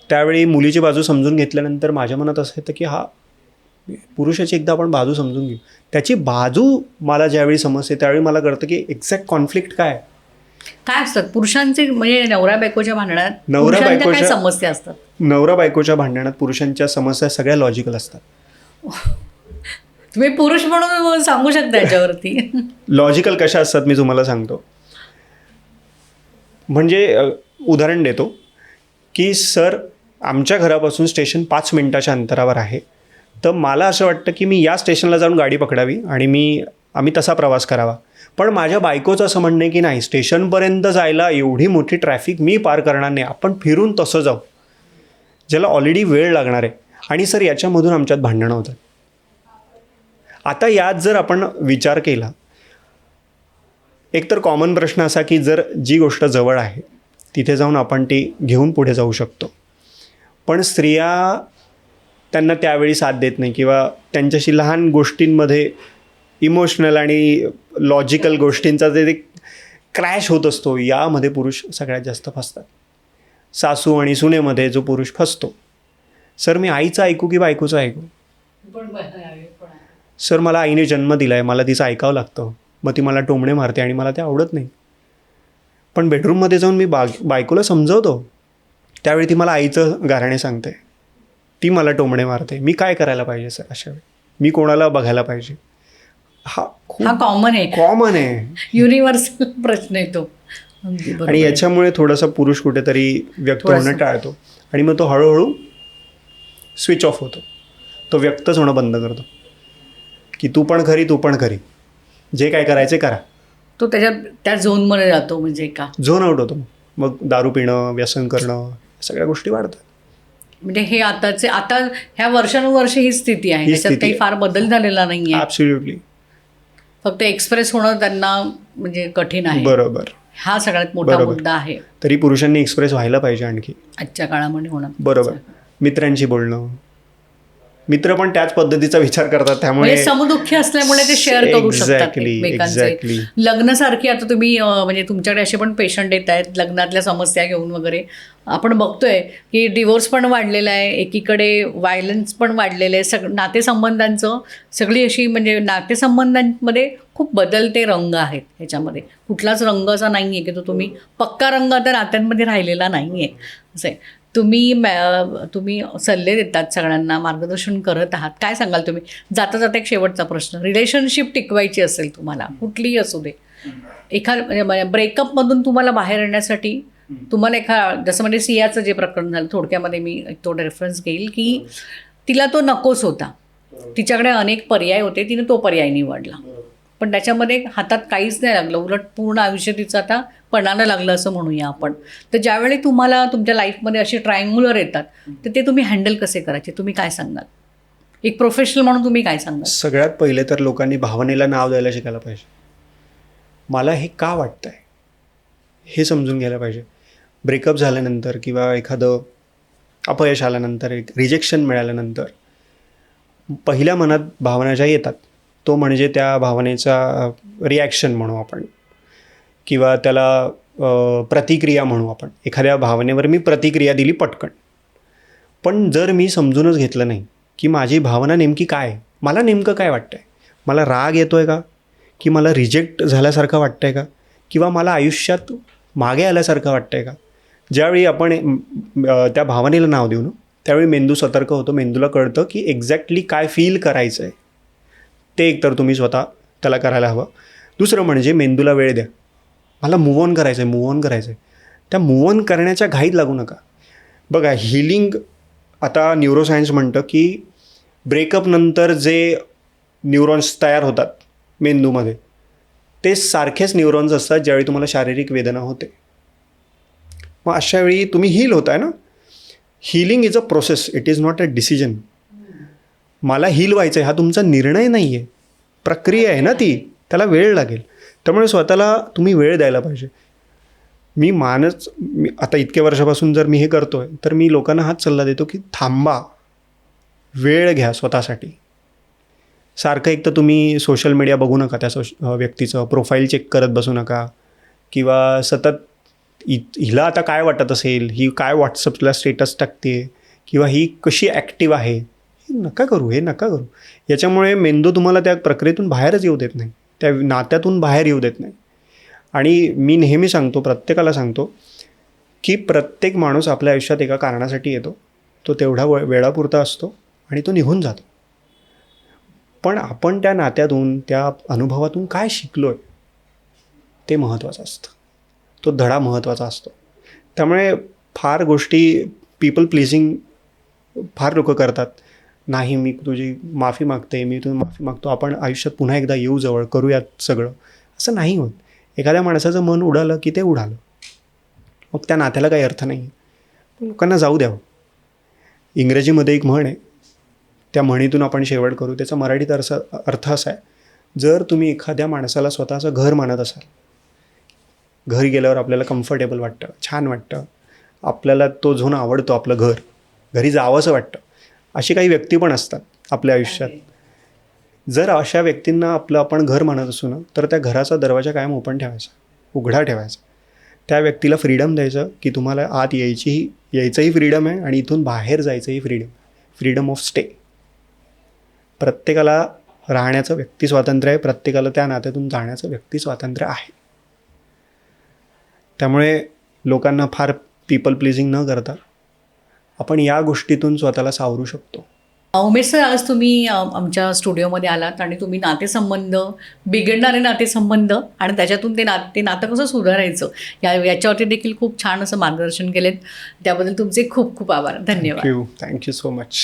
S2: त्यावेळी मुलीची बाजू समजून घेतल्यानंतर माझ्या मनात असं येतं की हा पुरुषाची एकदा आपण बाजू समजून घेऊ. त्याची बाजू मला ज्यावेळी समजते त्यावेळी मला कळतं की एक्झॅक्ट कॉन्फ्लिक्ट काय
S1: असतात पुरुषांचे. म्हणजे नवरा बायकोच्या भांडणात काय समस्या असतात.
S2: नवरा बायकोच्या भांडणात पुरुषांच्या समस्या सगळ्या लॉजिकल असतात.
S1: तुम्ही पुरुष म्हणून सांगू शकता याच्यावरती.
S2: लॉजिकल कशा असतात मी तुम्हाला सांगतो. म्हणजे उदाहरण देतो की सर आमच्या घरापासून स्टेशन 5 मिनिटाच्या अंतरावर आहे, तर मला असं वाटतं की मी या स्टेशनला जाऊन गाडी पकडावी आणि आम्ही तसा प्रवास करावा. पण माझ्या बायकोचं असं म्हणणं आहे की नाही, स्टेशनपर्यंत जायला एवढी मोठी ट्रॅफिक मी पार करणार नाही, आपण फिरून तसं जाऊ, ज्याला ऑलरेडी वेळ लागणार आहे. आणि सर याच्यामधून आमच्यात भांडणं होतात. आता यात जर आपण विचार केला, एकतर कॉमन प्रश्न असा की जर जी गोष्ट जवळ आहे तिथे जाऊन आपण ती घेऊन पुढे जाऊ शकतो. पण स्त्रिया त्यांना त्यावेळी साथ देत नाही किंवा त्यांच्याशी लहान गोष्टींमध्ये इमोशनल आणि लॉजिकल गोष्टींचा जे क्रॅश होत असतो, यामध्ये पुरुष सगळ्यात जास्त फसतात. सासू आणि सुनेमध्ये जो पुरुष फसतो, सर मी आईचं ऐकू की बायकोचं ऐकू. सर मला आईने जन्म दिला आहे, मला तिचं ऐकावं लागतं, मग ती मला टोमणे मारते आणि मला ते आवडत नाही. पण बेडरूममध्ये जाऊन मी बायकोला समजवतो त्यावेळी ती मला आईचं गाऱ्हाणे सांगते, ती मला टोमणे मारते. मी काय करायला पाहिजे सर अशा वेळी? मी कोणाला बघायला पाहिजे? हा कॉमन आहे.
S1: युनिव्हर्सल प्रश्न येतो.
S2: आणि याच्यामुळे थोडासा पुरुष कुठेतरी व्यक्त होणं टाळतो आणि मग तो हळूहळू स्विच ऑफ होतो. तो व्यक्तच होणं बंद करतो की तू पण खरी, जे काय करायचे करा. तो
S1: त्या झोनमध्ये जातो. म्हणजे का
S2: झोन आउट होतो. मग दारू पिणं, व्यसन करणं, सगळ्या गोष्टी वाढतात.
S1: म्हणजे हे आता ह्या वर्षानुवर्ष ही स्थिती आहे. त्याच्यात काही फार बदल झालेला नाही आहे.
S2: ॲब्सोल्युटली.
S1: फक्त एक्सप्रेस होणं त्यांना म्हणजे कठीण आहे.
S2: बरोबर.
S1: हा सगळ्यात मोठा मुद्दा आहे.
S2: तरी पुरुषांनी एक्सप्रेस व्हायला पाहिजे आणखी
S1: आजच्या काळामध्ये होणं.
S2: बरोबर. मित्रांशी बोलणं, मित्र पण त्याच पद्धतीचा विचार करतात, त्यामुळे
S1: समदुःखी असल्यामुळे ते शेअर करू शकतात एकमेकांचे. लग्नासारखी आता तुम्ही म्हणजे तुमच्याकडे असे पण पेशंट येत आहेत लग्नातल्या समस्या घेऊन वगैरे. आपण बघतोय की डिवोर्स पण वाढलेला आहे, एकीकडे व्हायलन्स पण वाढलेलं आहे. नातेसंबंधांचं सगळी अशी म्हणजे नातेसंबंधांमध्ये खूप बदलते रंग आहेत. ह्याच्यामध्ये कुठलाच रंग असा नाही आहे की तो तुम्ही पक्का रंग आता नात्यांमध्ये राहिलेला नाही आहे. असं आहे. तुम्ही सल्ले देतात सगळ्यांना, मार्गदर्शन करत आहात. काय सांगाल तुम्ही? जाता जाता एक शेवटचा प्रश्न, रिलेशनशिप टिकवायची असेल तुम्हाला, कुठलीही असू दे, म्हणजे ब्रेकअपमधून तुम्हाला बाहेर येण्यासाठी तुम्हाला जसं म्हणजे सियाचं जे प्रकरण झालं, थोडक्यामध्ये मी तो रेफरन्स घेईल की तिला तो नकोस होता, तिच्याकडे अनेक पर्याय होते, तिने तो पर्याय निवडला, पण त्याच्यामध्ये हातात काहीच नाही लागलं, उलट पूर्ण आयुष्य तिचं आता पणाला लागलं असं म्हणूया आपण. तर ज्यावेळी तुम्हाला तुमच्या लाईफमध्ये असे ट्रायंग्युलर येतात, तर ते तुम्ही हँडल कसे करायचे, तुम्ही काय सांगाल? एक प्रोफेशनल म्हणून तुम्ही काय सांगाल?
S2: सगळ्यात पहिले तर लोकांनी भावनेला नाव द्यायला शिकायला पाहिजे. मला हे का वाटतं आहे हे समजून घ्यायला पाहिजे. ब्रेकअप झाल्यानंतर किंवा एखादं अपयश आल्यानंतर, एक रिजेक्शन मिळाल्यानंतर पहिल्या मनात भावना ज्या येतात, तो म्हणजे त्या भावनेचा रिॲक्शन म्हणू आपण, किंवा त्याला प्रतिक्रिया म्हणू आपण. एखाद्या भावनेवर मी प्रतिक्रिया दिली पटकन. पण जर मी समजूनच घेतलं नाही की माझी भावना नेमकी काय आहे, मला नेमकं काय वाटतं आहे, मला राग येतो आहे का, की मला रिजेक्ट झाल्यासारखं वाटतं आहे का, किंवा मला आयुष्यात मागे आल्यासारखं वाटतं आहे का. ज्यावेळी आपण त्या भावनेला नाव देऊ ना, त्यावेळी मेंदू सतर्क होतो, मेंदूला कळतं की एक्झॅक्टली काय फील करायचं आहे. ते एकतर तुम्ही स्वतः त्याला करायला हवं. दुसरं म्हणजे मेंदूला वेळ द्या. मला मूव्ह ऑन करायचं आहे, मूव्ह ऑन करायचं आहे. त्या मूव्ह ऑन करण्याच्या घाईत लागू नका. बघा, हिलिंग, आता न्यूरोसायन्स म्हणतं की ब्रेकअपनंतर जे न्यूरॉन्स तयार होतात मेंदूमध्ये, ते सारखेच न्यूरॉन्स असतात ज्यावेळी तुम्हाला शारीरिक वेदना होते. मग अशा वेळी तुम्ही हील होताय ना. Healing is a process, it is not a decision. मला हील व्हायचं आहे हा तुमचा निर्णय नाही आहे, प्रक्रिया आहे ना ती, त्याला वेळ लागेल. त्यामुळे स्वतःला तुम्ही वेळ द्यायला पाहिजे. मी आता इतक्या वर्षापासून जर मी हे करतो आहे, तर मी लोकांना हाच सल्ला देतो की थांबा, वेळ घ्या स्वतःसाठी. सारखं एक तर तुम्ही सोशल मीडिया बघू नका, त्या व्यक्तीचं प्रोफाईल चेक करत बसू नका, किंवा सतत हिला आता काय वाटत असेल, ही काय व्हॉट्सअपला स्टेटस टाकते, किंवा ही कशी ॲक्टिव्ह आहे, हे नका करू. याच्यामुळे मेंदू तुम्हाला त्या प्रक्रियेतून बाहेरच येऊ देत नाही, त्या नात्यातून बाहेर येऊ देत नाही. आणि मी नेहमी सांगतो, प्रत्येकाला सांगतो की प्रत्येक माणूस आपल्या आयुष्यात एका कारणासाठी येतो, तो तेवढा वेळापुरता असतो आणि तो निघून जातो. पण आपण त्या नात्यातून, त्या अनुभवातून काय शिकलो आहे ते महत्त्वाचं असतं, तो धडा महत्त्वाचा असतो. त्यामुळे फार गोष्टी पीपल प्लीजिंग फार लोक करतात. नाही, मी तुझी माफी मागते, मी तुझी माफी मागतो, आपण आयुष्यात पुन्हा एकदा येऊ, जवळ करूयात सगळं, असं नाही होत. एखाद्या माणसाचं मन उडालं की ते उडालं, मग त्या नात्याला काही अर्थ नाही. लोकांना जाऊ द्यावं. इंग्रजीमध्ये एक म्हण आहे, त्या म्हणीतून आपण शेवट करू. त्याचा मराठीत अर्थ असा आहे, जर तुम्ही एखाद्या माणसाला स्वतःचं घर मानत असाल, घरी गेल्यावर आपल्याला कम्फर्टेबल वाटतं, छान वाटतं, आपल्याला तो झोन आवडतो, आपलं घर, घरी जावंसं वाटतं, अशी काही व्यक्ती पण असतात आपल्या आयुष्यात. जर अशा व्यक्तींना आपण घर मानत असू ना, तर त्या घराचा दरवाजा कायम ओपन ठेवायचा, उघडा ठेवायचा. त्या व्यक्तीला फ्रीडम द्यायचं की तुम्हाला आत यायचंही फ्रीडम आहे आणि इथून बाहेर जायचंही फ्रीडम ऑफ स्टे. प्रत्येकाला राहण्याचं व्यक्ती स्वातंत्र्य आहे, प्रत्येकाला त्या नात्यातून जाण्याचं व्यक्ती स्वातंत्र्य आहे. त्यामुळे लोकांना फार पीपल प्लीजिंग न करता आपण या गोष्टीतून स्वतःला सावरू शकतो.
S1: उमेश सर, आज तुम्ही आमच्या स्टुडिओमध्ये आलात आणि तुम्ही नातेसंबंध, बिघडणारे नातेसंबंध आणि त्याच्यातून ते नातं कसं सुधारायचं याच्यावरती देखील खूप छान असं मार्गदर्शन केलेत. त्याबद्दल तुमचे खूप खूप आभार. धन्यवाद.
S2: Thank you so much.